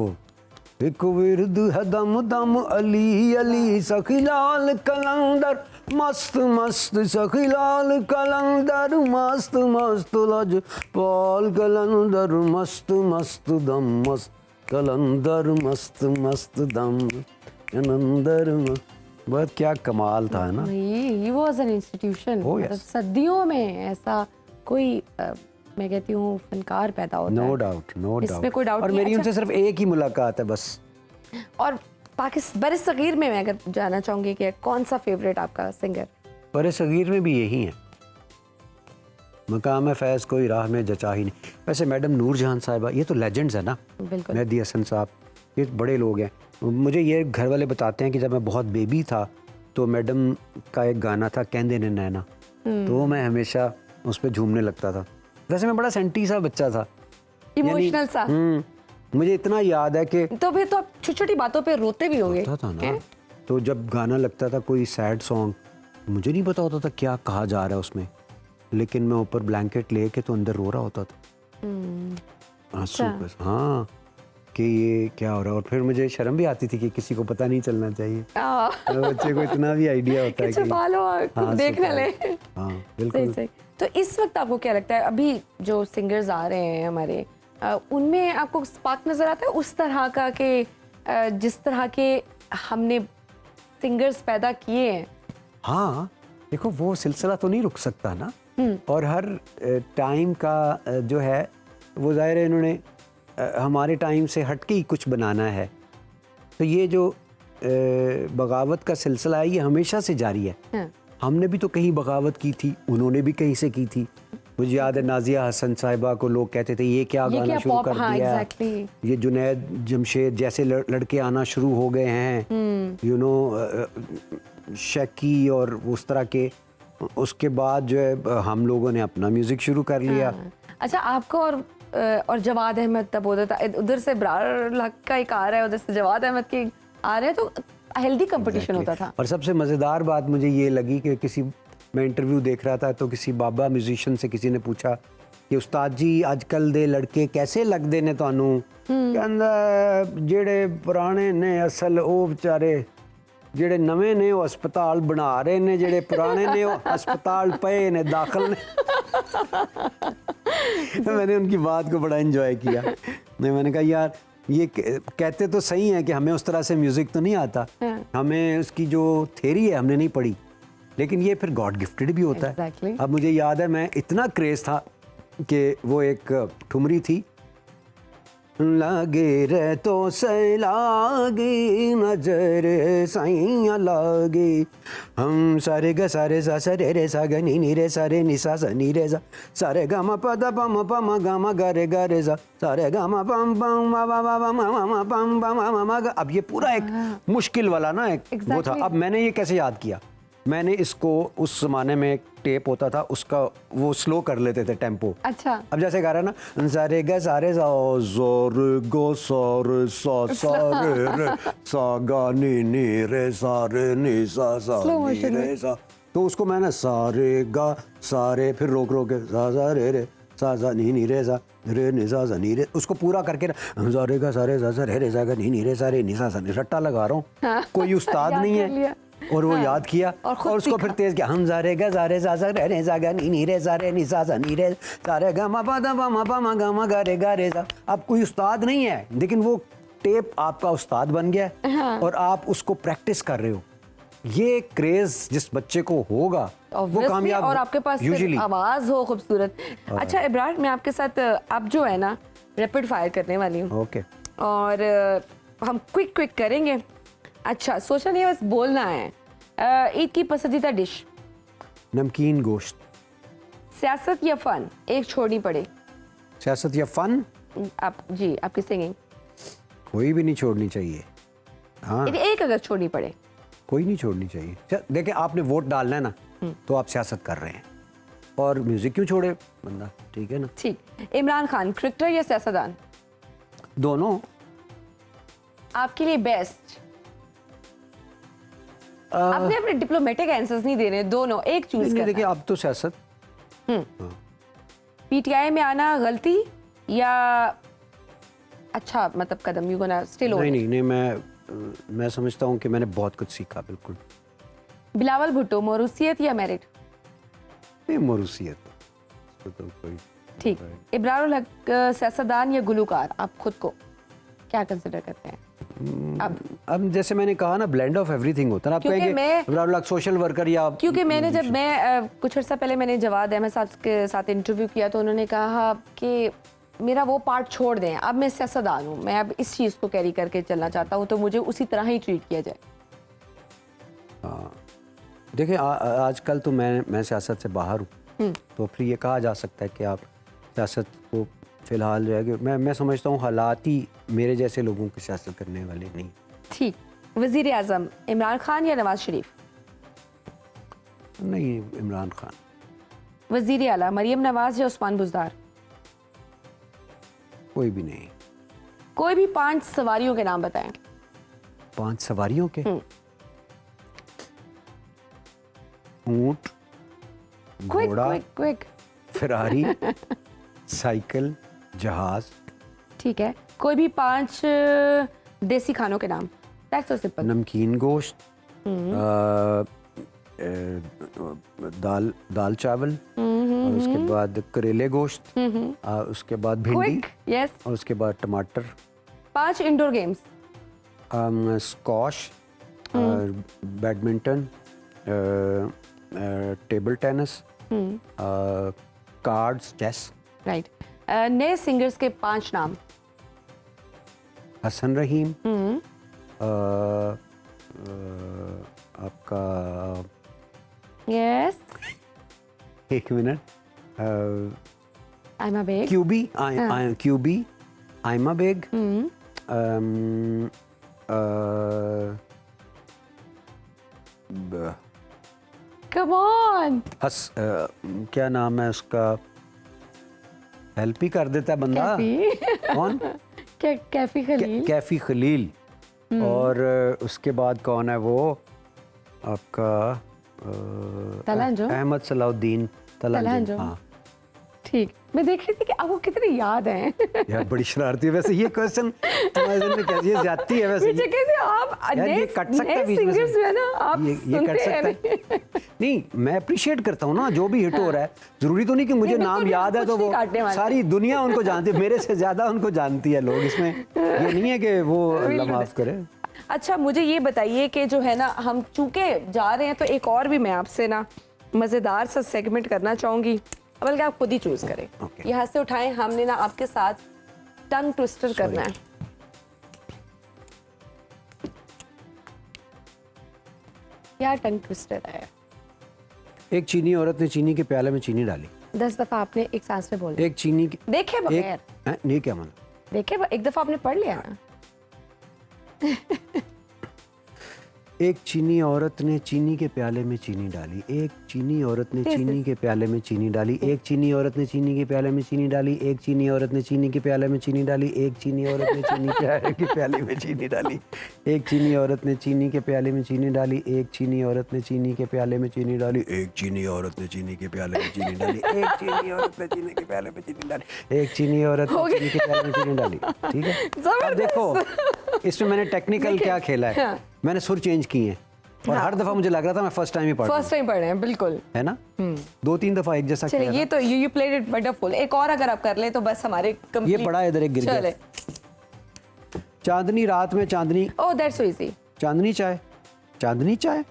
S2: एक विरद है दम दम अली अली सखीलाल कलंदर मस्त मस्त सखीलाल कलंदर मस्त मस्त लज पाल कलंदर मस्त मस्त दम मस्त कलंदर मस्त मस्त दम कलंदर मस्त। बहुत क्या कमाल था ना।
S1: He was an institution.
S2: Oh, yes.
S1: मतलब सदियों में ऐसा कोई मैं कहती हूँ फनकार पैदा होता
S2: नो
S1: है।
S2: डाउट नो
S1: इसमें
S2: डाउट।
S1: कोई डाउट
S2: और
S1: नहीं है।
S2: मेरी
S1: अच्छा,
S2: उनसे सिर्फ एक ही मुलाकात है बस।
S1: और पाकिस्तान बरे सगीर में मैं अगर जानना चाहूँगी कि कौन सा फेवरेट आपका सिंगर?
S2: बड़े सगीर में भी यही है, मकाम फैज़ कोई राह में जचा ही नहीं। वैसे मैडम नूरजहान साहिबा, ये तो लेजेंड्स है ना।
S1: बिल्कुल।
S2: मेहदी हसन साहब, ये बड़े लोग हैं। मुझे ये घर वाले बताते हैं कि जब मैं बहुत बेबी था तो मैडम का एक गाना था कहंदे ने नैना, तो मैं हमेशा उस पर झूमने लगता था। वैसे मैं बड़ा सेंटी सा बच्चा था,
S1: इमोशनल सा।
S2: मुझे इतना याद है कि
S1: तो फिर तो आप छोटी छोटी बातों पे रोते भी होंगे।
S2: होता था ना। तो जब गाना लगता था कोई सैड सॉन्ग, मुझे नहीं पता होता था क्या कहा जा रहा है उसमें, लेकिन मैं ऊपर ब्लैंकेट लेके तो अंदर रो रहा होता था आंसू बस। हाँ कि ये क्या हो रहा है। और फिर मुझे शर्म भी आती थी कि किसी को पता नहीं चलना चाहिए। तो बच्चे को इतना भी आइडिया होता है कि
S1: छुपा लो,
S2: हाँ,
S1: देख ना
S2: छुपा
S1: ले।
S2: लो। हाँ
S1: सही
S2: बिल्कुल।
S1: सही। तो इस वक्त आपको क्या लगता है, अभी जो सिंगर्स आ रहे हैं हमारे, उनमें आपको स्पार्क नजर आता है उस तरह का कि जिस तरह के हमने सिंगर्स पैदा किए हैं?
S2: हाँ देखो, वो सिलसिला तो नहीं रुक सकता ना। और हर टाइम का जो है वो ज़ाहिर है इन्होंने हमारे टाइम से हटके ही कुछ बनाना है। तो ये जो बगावत का सिलसिला है ये हमेशा से जारी है।
S1: हाँ।
S2: हमने भी तो कहीं बगावत की थी, उन्होंने भी कहीं से की थी। मुझे याद है नाजिया हसन साहिबा को लोग कहते थे ये क्या
S1: ये
S2: गाना
S1: क्या
S2: शुरू
S1: pop,
S2: कर
S1: हाँ,
S2: दिया,
S1: exactly.
S2: ये जुनैद जमशेद जैसे लड़के आना शुरू हो गए हैं, यू नो शकी और उस तरह के। उसके बाद जो है हम लोगों ने अपना म्यूजिक शुरू कर लिया।
S1: हाँ। अच्छा, आपको और जवाद अहमद तब होता था, उधर से इब्रार हक का एक आ रहा है, उधर से जवाद अहमद के आ रहे हैं, तो हेल्दी कंपटीशन होता था।
S2: और सबसे मज़ेदार बात मुझे ये लगी कि किसी मैं इंटरव्यू देख रहा था तो किसी बाबा म्यूजिशियन से किसी ने पूछा कि उस्ताद जी अजकल दे लड़के कैसे लगदे ने ਤੁਹਾਨੂੰ, ਕਹਿੰਦਾ ਜਿਹੜੇ ਪੁਰਾਣੇ ਨੇ ਅਸਲ ਉਹ ਵਿਚਾਰੇ, ਜਿਹੜੇ ਨਵੇਂ ਨੇ ਉਹ ਹਸਪਤਾਲ ਬਣਾ ਰਹੇ ਨੇ, ਜਿਹੜੇ ਪੁਰਾਣੇ ਨੇ ਉਹ ਹਸਪਤਾਲ ਪਏ ਨੇ दाखिल ने। तो मैंने उनकी बात को बड़ा एंजॉय किया। मैंने कहा यार ये कहते तो सही है कि हमें उस तरह से म्यूज़िक तो नहीं आता, हमें उसकी जो थेरी है हमने नहीं पढ़ी, लेकिन ये फिर गॉड गिफ्टेड भी होता
S1: Exactly.
S2: है। अब मुझे याद है मैं इतना क्रेज़ था कि वो एक ठुमरी थी, लागे रे तो से लागे नजर साइया लागे, हम सारे ग सारे सा सरे रे सा ग नी रे सा रे नी सा नी रे सा सारे ग म प द प म प म ग म ग रे सा सारे ग म पम पम म व व व म म पम पम म म ग। अब ये पूरा एक मुश्किल वाला ना एक वो था।
S1: Exactly.
S2: अब मैंने ये कैसे याद किया, मैंने इसको उस ज़माने में एक टेप होता था उसका वो स्लो कर लेते थे टेम्पो।
S1: अच्छा,
S2: अब जैसे गा रहा है ना सारे ग सारे सा जोर गो सारे सा सारे रे सा गा नी रे सारे नी सा
S1: Slow
S2: नी
S1: motion में।
S2: रे सा, तो उसको मैंने सारे गा सारे फिर रोक रोक के सा रे सा नी रे सा रे नी सा नी रे, उसको पूरा करके ना सारे गा सारे सा रे सा गा नी रे सा रे नी सा नी, रट्टा लगा रहा हूँ। कोई उस्ताद
S1: याद
S2: नहीं
S1: कर लिया।
S2: है और वो याद किया
S1: और खुद
S2: और उसको फिर
S1: सीखा।
S2: तेज किया, हम सारे गा सारे सा रे सा गा नी रे सा रे नी सा नी रे सारे गा म प द प म प म ग म ग रे सा। अब कोई उस्ताद नहीं है लेकिन वो टेप आपका उस्ताद बन गया है और आप उसको प्रैक्टिस कर रहे हो। ये क्रेज जिस बच्चे को होगा वो
S1: Obviously,
S2: कामयाब
S1: और आपके पास फिर
S2: यूजुअली।
S1: आवाज हो खूबसूरत। अच्छा इब्रार, मैं आपके साथ अब जो है ना रैपिड फायर करने वाली हूँ
S2: ओके
S1: और हम क्विक करेंगे। अच्छा, सोचा नहीं, बस बोलना है। ईद की पसंदीदा डिश?
S2: नमकीन गोश्त।
S1: सियासत या फन, एक छोड़नी पड़े?
S2: सियासत या फन,
S1: आप जी, आपकी सिंगिंग।
S2: कोई भी नहीं छोड़नी चाहिए। हाँ,
S1: एक अगर छोड़नी पड़े?
S2: कोई नहीं छोड़नी चाहिए। देखिए आपने वोट डालना है ना तो आप सियासत कर रहे हैं और म्यूजिक क्यों छोड़े बंदा, ठीक है ना।
S1: ठीक। इमरान खान क्रिकेटर या सियासतदान?
S2: दोनों।
S1: आपके लिए बेस्ट? आपने अपने डिप्लोमेटिक आंसर्स नहीं देने, दोनों एक चूज
S2: नहीं
S1: करना।
S2: देखिए अब तो सियासत।
S1: पीटीआई में आना गलती या अच्छा मतलब कदम? You gonna still on?
S2: नहीं मैं समझता हूँ कि मैंने बहुत कुछ सीखा। बिल्कुल।
S1: बिलावल भुट्टो मौरूसियत या मेरिट?
S2: नहीं मोरूसियत तो कोई।
S1: ठीक। इब्रारुल हक सियासतदान या गुलूकार? आप खुद को क्या कंसिडर करते हैं?
S2: अब जैसे मैंने कहा ना ब्लेंड ऑफ एवरीथिंग होता है ना। आप
S1: क्योंकि
S2: कहेंगे
S1: मैं-
S2: इब्रारुल हक सोशल वर्कर या
S1: क्योंकि मैंने जब मैं कुछ अर्सा पहले मैंने जवाद अहमद साहब के साथ इंटरव्यू किया तो उन्होंने कहा कि मेरा वो पार्ट छोड़ दें, अब मैं सियासतदान हूँ, मैं अब इस चीज़ को कैरी करके चलना चाहता हूँ, तो मुझे उसी तरह ही ट्रीट किया जाए।
S2: देखिए आजकल तो मैं सियासत से बाहर हूँ तो फिर ये कहा जा सकता है कि आप सियासत को फिलहाल जो है कि मैं समझता हूँ हालात ही मेरे जैसे लोगों की सियासत करने वाले नहीं।
S1: ठीक। वज़ीर आज़म इमरान खान या नवाज शरीफ?
S2: नहीं, इमरान खान।
S1: वज़ीर आला मरियम नवाज या उस्मान बुज़दार?
S2: कोई भी नहीं।
S1: कोई भी 5 सवारियों के नाम बताएं।
S2: 5 सवारियों के? ऊंट,
S1: क्विक
S2: घोड़ा,
S1: क्विक क्विक।
S2: फरारी, साइकिल, जहाज।
S1: ठीक है। कोई भी 5 देसी खानों के नाम। That's so simple.
S2: नमकीन गोश्त, दाल चावल, और उसके बाद करेले गोश्त, उसके बाद भिंडी,
S1: क्विक, यस।
S2: और उसके बाद टमाटर।
S1: 5 indoor games.
S2: Squash, badminton, table tennis, cards, chess.
S1: Right. नए सिंगर्स के 5 नाम।
S2: हसन रहीम, आपका
S1: yes.
S2: 1 minute,
S1: I'm a big.
S2: QB, QB, I'm a big.
S1: Come on.
S2: क्या नाम है उसका? हेल्प ही कर देता है बंदा।
S1: कैफी।
S2: कौन?
S1: कैफी खलील।
S2: कैफी खलील। और उसके बाद कौन है वो? आपका
S1: तलहंजो?
S2: अहमद सलाउद्दीन तलहंजो।
S1: तलहंजो।
S2: हाँ
S1: ठीक, मैं देख रही थी कि आपको कितनी याद है।
S2: यार बड़ी शरारती है वैसे ये क्वेश्चन तुम्हारे दिन में कैसी है, ज्यादती है वैसे
S1: मुझे कैसे आप
S2: यार ये कट सकता है बीच में
S1: सिंगर्स
S2: से।
S1: में ना आप
S2: ये
S1: सुनते
S2: कट
S1: हैं
S2: सकता है। नहीं मैं अप्रिशिएट करता हूँ ना जो भी हिट हो रहा है। जरूरी तो नहीं कि मुझे
S1: नहीं,
S2: नाम
S1: बिल्कुल
S2: याद है
S1: कुछ
S2: तो
S1: नहीं
S2: वो
S1: काटने वाले।
S2: सारी दुनिया उनको जानती है, मेरे से ज्यादा उनको जानती है लोग। इसमें ये नहीं है कि वो अल्लाह माफ करे।
S1: अच्छा मुझे ये बताइए कि जो है ना हम चूंकि जा रहे हैं तो एक और भी मैं आपसे ना मज़ेदार सा सेगमेंट करना चाहूँगी, बल्कि आप खुद ही चूज करें।
S2: Okay.
S1: यहाँ से उठाएं, हमने ना आपके साथ टंग ट्विस्टर करना है। क्या टंग ट्विस्टर है?
S2: एक चीनी औरत ने चीनी के प्याले में चीनी डाली।
S1: 10 दफा आपने एक सांस में बोला।
S2: एक चीनी की
S1: देखे बगैर
S2: नहीं क्या मतलब?
S1: देखे एक दफा आपने पढ़ लिया ना।
S2: एक चीनी औरत ने चीनी के प्याले में चीनी डाली। एक चीनी औरत ने चीनी के प्याले में चीनी डाली। एक चीनी औरत ने चीनी के प्याले में चीनी डाली। एक चीनी औरत ने चीनी के प्याले में चीनी डाली। एक चीनी औरत ने चीनी के प्याले में चीनी डाली। एक चीनी औरत ने चीनी के प्याले में चीनी डाली। एक चीनी औरत ने चीनी के प्याले में चीनी डाली। एक चीनी औरत ने चीनी के प्याले में चीनी डाली। एक चीनी औरत ने चीनी के प्याले में चीनी डाली। एक चीनी औरत ने चीनी के प्याले में चीनी डाली। ठीक है, अब देखो इसमें मैंने टेक्निकल क्या खेला है। मैंने सुर चेंज किए हैं और हर दफा मुझे लग रहा था मैं फर्स्ट टाइम ही पढ़ रहा हूं।
S1: फर्स्ट टाइम पढ़ रहे हैं बिल्कुल,
S2: है ना? 2-3 दफा एक जैसा
S1: चलिए
S2: किया
S1: ये तो यू प्लेड इट वंडरफुल। एक और अगर आप कर ले तो बस हमारे
S2: ये
S1: कंप्लीट।
S2: पड़ा इधर एक गिर
S1: चले।
S2: गया। चांदनी रात में चांदनी
S1: ओह दैट्स सो इजी।
S2: चांदनी चाय, चांदनी चाय,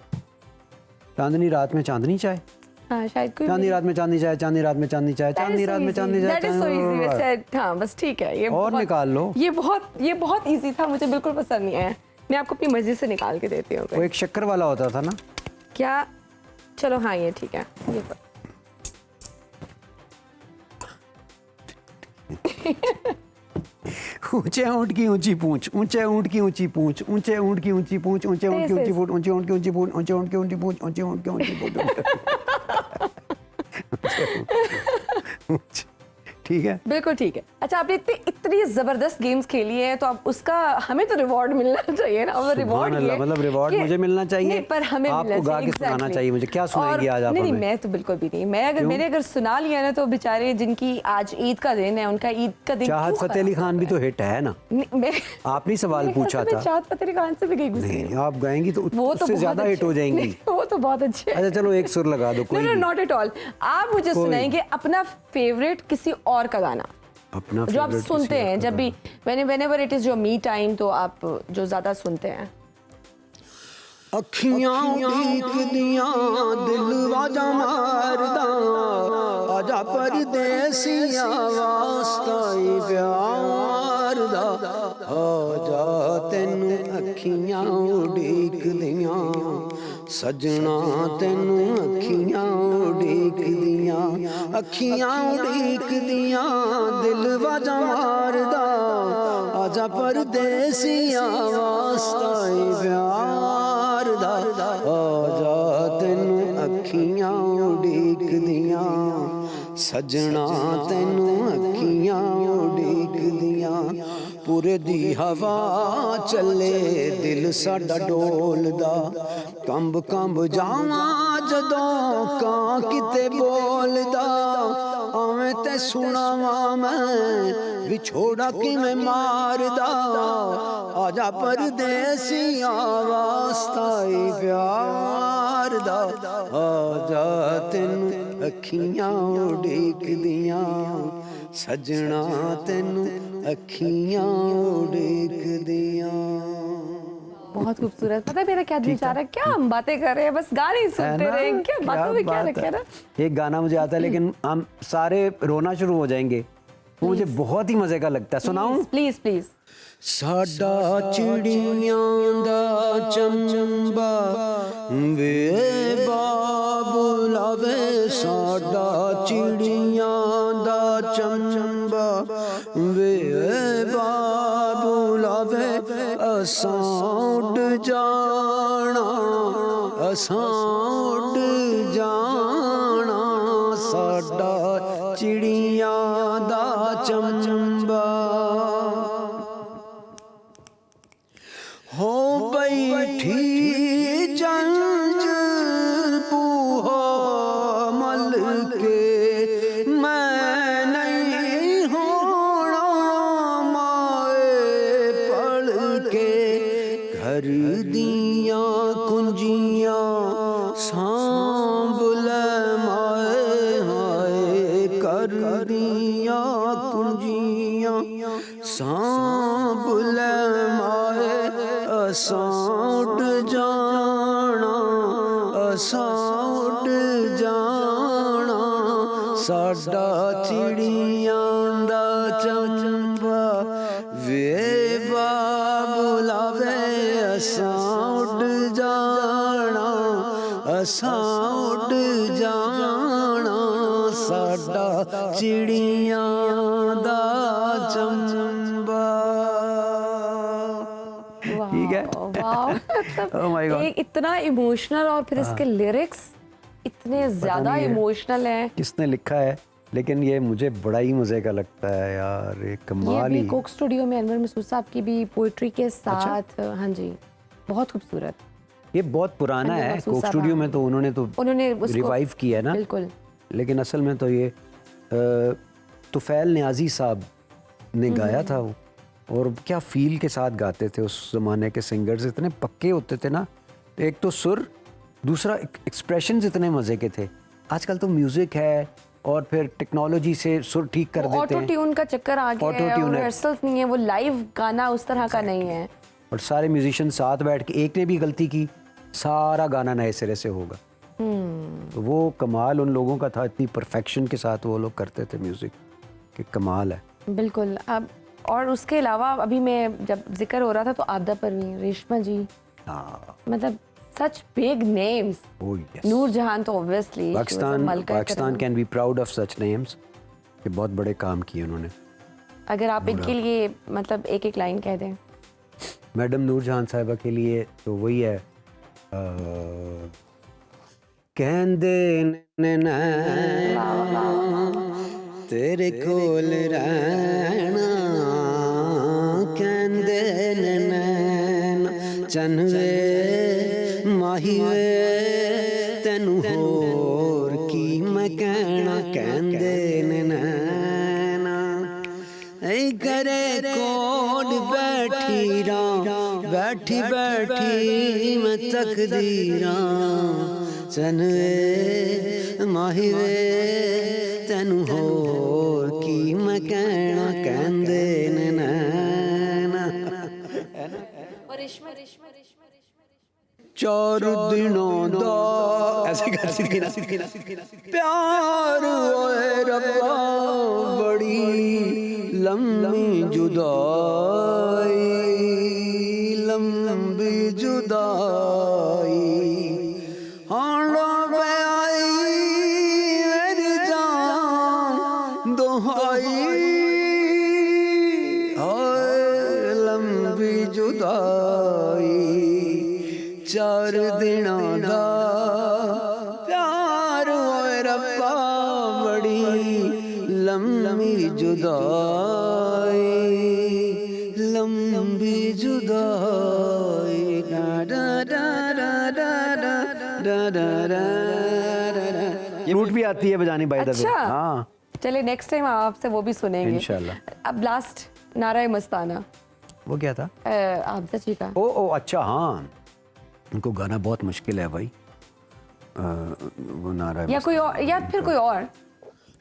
S2: चांदनी रात में चांदनी चाय,
S1: हाँ शायद कोई
S2: चांदनी रात में चांदनी चाय, चांदनी रात में चांदनी चाय, चांदनी रात में चांदनी चाय।
S1: दैट इज सो इजी वैसे। हाँ बस ठीक है, ये
S2: और निकाल लो।
S1: ये बहुत इजी था, मुझे बिल्कुल पसंद नहीं आया। मैं आपको अपनी मर्जी से निकाल के देती हूँ।
S2: वो एक शक्कर वाला होता था ना।
S1: क्या? चलो हाँ ये ठीक है। ये
S2: ऊंचे ऊंट की ऊंची पूंछ, ऊंचे ऊंट की ऊंची पूंछ, ऊंचे ऊंट की ऊंची पूंछ, ऊंचे ऊंट की ऊंची पूंछ, ऊंचे ऊंट की ऊंची पूंछ, ऊंचे ऊंट की ऊंची पूंछ, ऊंचे ऊंट की ऊंची पूंछ। ठीक है,
S1: बिल्कुल ठीक है। अच्छा आपने इतनी जबरदस्त गेम्स खेली है तो अब उसका हमें तो रिवॉर्ड मिलना चाहिए ना। और रिवॉर्ड ये
S2: मतलब रिवॉर्ड
S1: कि-
S2: मुझे मिलना चाहिए,
S1: नहीं, पर हमें
S2: आपको
S1: मिलना
S2: गा के सुनाना
S1: exactly।
S2: चाहिए मुझे। क्या सुनाएंगी
S1: और
S2: आज आप
S1: नहीं
S2: हमें?
S1: मैं तो बिल्कुल भी नहीं। मैंने अगर सुना लिया ना तो बेचारे जिनकी आज ईद का दिन है उनका ईद का दिन
S2: चाहत
S1: क्यों
S2: फतेह अली
S1: खराब
S2: खान भी तो हिट है ना।
S1: नहीं, मैं
S2: आपने सवाल
S1: मेरे ख्याल
S2: पूछा
S1: से मैं
S2: था।
S1: चाहत फतेह अली खान से भी गई गुजरी
S2: नहीं आप गाएंगी तो
S1: वो तो
S2: उससे
S1: बहुत
S2: ज्यादा हिट हो
S1: अच्छे-
S2: जाएंगी।
S1: नहीं, वो तो बहुत अच्छे
S2: अच्छा चलो एक सुर लगा दो कोई
S1: नो
S2: भी।
S1: Not at all. आप मुझे
S2: कोई।
S1: सुनाएंगे अपना फेवरेट किसी और का गाना
S2: अपना
S1: जो आप
S2: favorite
S1: सुनते
S2: किसी और
S1: हैं
S2: का
S1: जब भी whenever it is your me time तो आप जो ज्यादा सुनते हैं।
S2: अखियां उड़ीक दियां दिल वाजा मारदा आजा परदेसिया वास्ता ही प्यार दा आजा तैनू अखियां उड़ीक दियां सजना तैनू अखियां उड़ीक दियां अखियां उड़ीक दियां दिल वाजा मारदा आजा परदेसिया वास्ता ही प्यार दा आजा तैनू अखियां उड़ीक दियां सजना तैनू अखियां उड़ीक दियां पूरे दी हवा चले दिल साडा डोलदा कंब कंब जावां जदों कां किते बोलदा आवें ते सुनावां मैं विछोड़ा किवें मारदा आजा परदेसिया वास्ता ही प्यार दा आजा तैनू अखियां उड़ीक दियां सजना तैनू अखियां उड़ीक दियां।
S1: बहुत खूबसूरत। पता है मेरा क्या दिल चाह रहा है, क्या हम बातें कर रहे हैं, बस गाने ही सुनते रहे। क्या बातों में क्या रखा है ना।
S2: एक गाना मुझे आता है लेकिन हम सारे रोना शुरू हो जाएंगे। वो मुझे बहुत ही मजे का लगता है। सुनाऊं?
S1: Please please.
S2: साडा चिड़ियां दा चंबा वे बाबुला वे साडा चिड़ियां बुलावे असां उड जाना, असां उड जाना, साडा चिड़ियां दा चंबा हो बैठी जंज बूहा मल के, मैं नहीं होना माए पढ़ के, घर दियां कुंजियां सांभ ले माए हाय, कर दियां कुंजियां सांभ ले माए, असां उड जाना, असां उड जाना, साडा चिड़ियां दा चंबा वे बुलावे असां उड जाना, असां उड जाना, साडा चिड़ियां दा चंबा। ठीक है।
S1: वाह
S2: Oh my God.
S1: एक इतना इमोशनल और फिर इसके लिरिक्स इतने ज्यादा
S2: नहीं है।
S1: इमोशनल हैं।
S2: किसने लिखा है, लेकिन ये मुझे बड़ा ही मजे का लगता है यार, ये
S1: ये
S2: कमाल
S1: भी
S2: ही।
S1: कोक स्टूडियो में अनवर मसूद साहब की भी पोइट्री के
S2: अच्छा।
S1: साथ हाँ जी, बहुत खूबसूरत।
S2: ये बहुत पुराना
S1: अनवर
S2: है,
S1: मसूद
S2: कोक
S1: साहब,
S2: स्टूडियो
S1: हाँ।
S2: में तो
S1: उन्होंने उसको
S2: रिवाइव किया है ना,
S1: बिल्कुल।
S2: लेकिन असल में तो ये तुफैल नियाजी साहब ने गाया था वो, और क्या फील के साथ गाते थे उस ज़माने के सिंगर्स, इतने पक्के होते थे ना, एक तो सुर, दूसरा एक्सप्रेशंस इतने मज़े के थे। आजकल तो म्यूज़िक है और फिर टेक्नोलॉजी से सुर ठीक कर देते
S1: ऑटो
S2: हैं,
S1: ट्यून का चक्कर आ गया है,
S2: Auto-tune है।
S1: रिहर्सल्स नहीं है, वो लाइव गाना उस तरह का नहीं है।
S2: और सारे म्यूजिशियन साथ बैठ के, एक ने भी गलती की सारा गाना नए सिरे से होगा। तो वो कमाल उन लोगों का था, इतनी परफेक्शन के साथ वो लोग करते थे म्यूज़िक, कि कमाल है।
S1: बिल्कुल। अब और उसके अलावा अभी मैं जब जिक्र हो रहा था तो आपदा परवीन, रेशमा जी,
S2: हाँ,
S1: मतलब such big names.
S2: oh yes.
S1: Noorjahan तो obviously
S2: Pakistan can be proud of such names, कि बहुत बड़े काम किए उन्होंने।
S1: अगर आप इनके लिए मतलब एक एक लाइन कह दें।
S2: मैडम नूरजहान साहिबा के लिए तो वही है, कहंदे ने नैना तेरे कोल रहना, कहंदे ने नैना चन वे माही वे, तैनू होर की मैं कहना, कहंदे ने नैना ऐ करे कोड बैठी रां, बैठी बैठी मैं तकदीरां, चन वे माही वे, तैनू होर की मैं कहना, कहंदे ने नैना। चार दिनों दा ऐसे करती थी ना, प्यार ओए रब्बा बड़ी लंबी जुदाई, लंबी जुदाई, हांडा पे आई मेरी जान दोहाई, हाय लंबी जुदाई, चार दिनां दा प्यार होए रब्बा बड़ी लंबी जुदाई, लंबी जुदाई, डा डा डा डा डा डा डा डा डा। फ्लूट भी आती है बजानी बाय द वे।
S1: अच्छा।
S2: हाँ,
S1: चलिए नेक्स्ट टाइम आपसे वो भी सुनेंगे
S2: इंशाल्लाह।
S1: अब लास्ट नारा मस्ताना,
S2: वो क्या था?
S1: आपदा जी का।
S2: ओ अच्छा, हाँ, उनको गाना बहुत मुश्किल है भाई, वो नारा
S1: या कोई और, या फिर कोई और।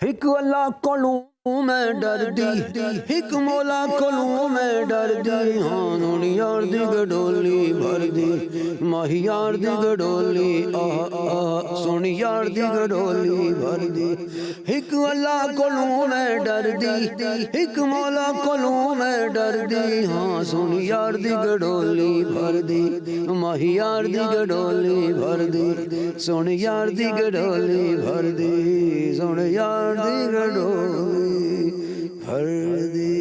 S2: हिक अल्लाह कोलू मैं डरदी, हिक मौला कोलू मैं डरदी, हाँ नूनी यार दी गडोली भरदी, माही यार दी गडोली, सोनी यार दी गडोली भरदी, हिक अल्लाह कोलू मैं डरदी, हिक मौला कोलू मैं डरदी, हाँ सोनी यार दी गडोली भरदी, माही यार दी गडोली भरदी, सोनी यार दी गडोली भरदी, सोनी यार दी गडोली भरदी।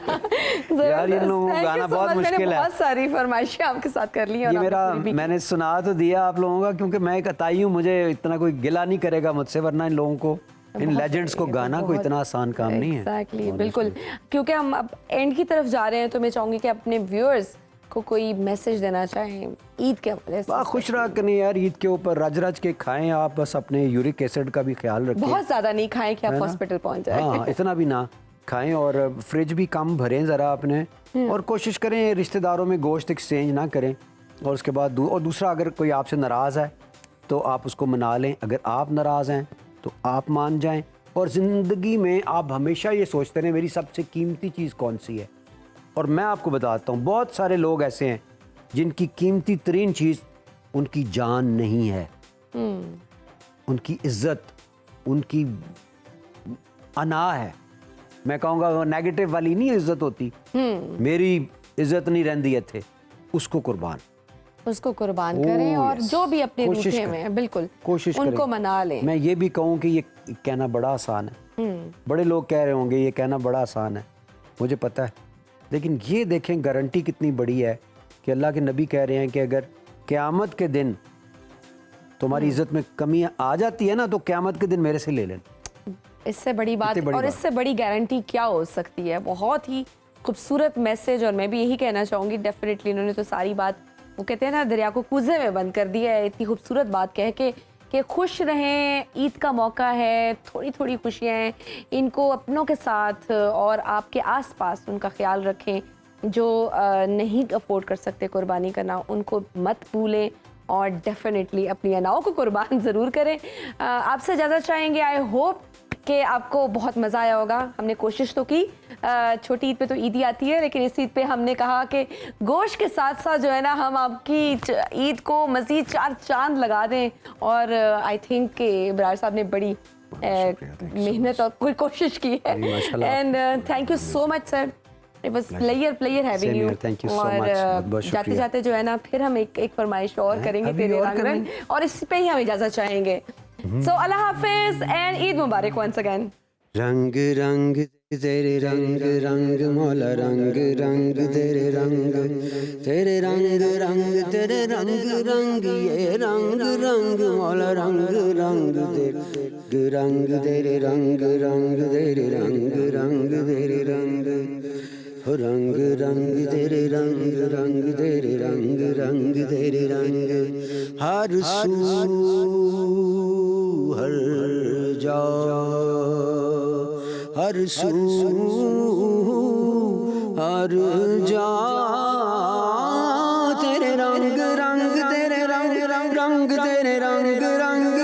S2: यार, इन लोगों को गाना बहुत मुश्किल है।
S1: बहुत सारी फरमाइशें आपके साथ कर ली हैं और
S2: ये
S1: आपने
S2: मेरा
S1: पूरी भी की।
S2: मैंने सुना तो दिया आप लोगों का, क्योंकि मैं एक अताई हूँ, मुझे इतना कोई गिला नहीं करेगा मुझसे, वरना इन लोगों को, इन लेजेंड्स को गाना कोई इतना आसान काम नहीं है।
S1: एग्जैक्टली, बिल्कुल। क्योंकि हम अब एंड की तरफ जा रहे हैं, तो मैं चाहूंगी कि अपने व्यूअर्स को कोई मैसेज देना चाहें ईद के हवाले से।
S2: वाह, खुश रहा करें यार, ईद के ऊपर रज रज के खाएं आप, बस अपने यूरिक एसिड का भी ख्याल रखें।
S1: बहुत ज्यादा नहीं खाएं कि आप
S2: है ना?
S1: हॉस्पिटल पहुंच जाए।
S2: हाँ, इतना भी ना खाएं, और फ्रिज भी कम भरें ज़रा अपने, और कोशिश करें रिश्तेदारों में गोश्त एक्सचेंज ना करें। और उसके बाद और दूसरा, अगर कोई आपसे नाराज़ है तो आप उसको मना लें, अगर आप नाराज़ हैं तो आप मान जाएं। और ज़िंदगी में आप हमेशा ये सोचते रहें मेरी सबसे कीमती चीज़ कौन सी है। और मैं आपको बताता हूँ, बहुत सारे लोग ऐसे हैं जिनकी कीमती तरीन चीज़ उनकी जान नहीं है, उनकी इज्जत, उनकी अना है। मैं कहूँगा वो नेगेटिव वाली नहीं इज्जत होती, मेरी इज्जत नहीं रहती है थे, उसको कुर्बान,
S1: उसको कुर्बान करें,
S2: ओह,
S1: और
S2: यस।
S1: जो भी अपने
S2: कोशिश
S1: रूठे
S2: करें।
S1: हुए हैं, बिल्कुल
S2: कोशिश
S1: उनको
S2: करें।
S1: मना लें।
S2: मैं ये भी कहूँ कि ये कहना बड़ा आसान है, बड़े लोग कह रहे होंगे ये कहना बड़ा आसान है, मुझे पता है, लेकिन ये देखें गारंटी कितनी बड़ी है कि अल्लाह के नबी कह रहे हैं कि अगर क़यामत के दिन तुम्हारी इज्जत में कमी आ जाती है ना, तो क़यामत के दिन मेरे से ले लेना।
S1: इससे बड़ी बात
S2: इतनी बड़ी
S1: और
S2: बात।
S1: इससे बड़ी गारंटी क्या हो सकती है। बहुत ही खूबसूरत मैसेज, और मैं भी यही कहना चाहूँगी, डेफिनेटली इन्होंने तो सारी बात, वो कहते हैं ना, दरिया को कूजे में बंद कर दिया है, इतनी खूबसूरत बात कह के कि खुश रहें, ईद का मौका है, थोड़ी थोड़ी खुशियाँ हैं, इनको अपनों के साथ और आपके आसपास उनका ख्याल रखें। जो नहीं अफोर्ड कर सकते कुर्बानी करना, उनको मत भूलें, और डेफिनेटली अपनी अनाओं को कुर्बान ज़रूर करें। आपसे इजाज़त चाहेंगे। आई होप कि आपको बहुत मज़ा आया होगा। हमने कोशिश तो की, छोटी ईद पे तो ईद ही आती है, लेकिन इस ईद पे हमने कहा कि गोश्त के साथ साथ जो है ना, हम आपकी ईद को मज़ीद 4 चांद लगा दें। और आई थिंक कि बरार साहब ने बड़ी मेहनत और कोई कोशिश की है। And thank you so much sir, it was player having you.
S2: Thank you सो
S1: और
S2: मच, बहुत
S1: जाते
S2: शुक्रिया।
S1: जाते जो है ना, फिर हम एक फरमाइश और करेंगे
S2: अभी
S1: तेरे
S2: और
S1: रंग रंग, और इस पे ही हम इजाजत चाहेंगे। सो अल्लाह हाफिज एंड ईद मुबारक वंस अगेन।
S2: रंग रंग तेरे रंग रंग मौला, रंग रंग तेरे रंग रंग तेरे रंग रंग, ये रंग रंग मौला, रंग रंग तेरे रंग, तेरे रंग रंग तेरे रंग रंग तेरे रंग, हो रंग रंग तेरे रंग रंग तेरे रंग रंग तेरे रंग, हर सू हर जा, हर सू हर जा, तेरे रंग रंग तेरे रंग रंग रंग तेरे रंग रंग,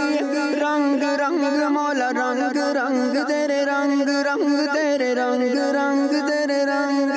S2: रंग रंग मौला, रंग रंग तेरे रंग रंग तेरे रंग रंग तेरे रंग।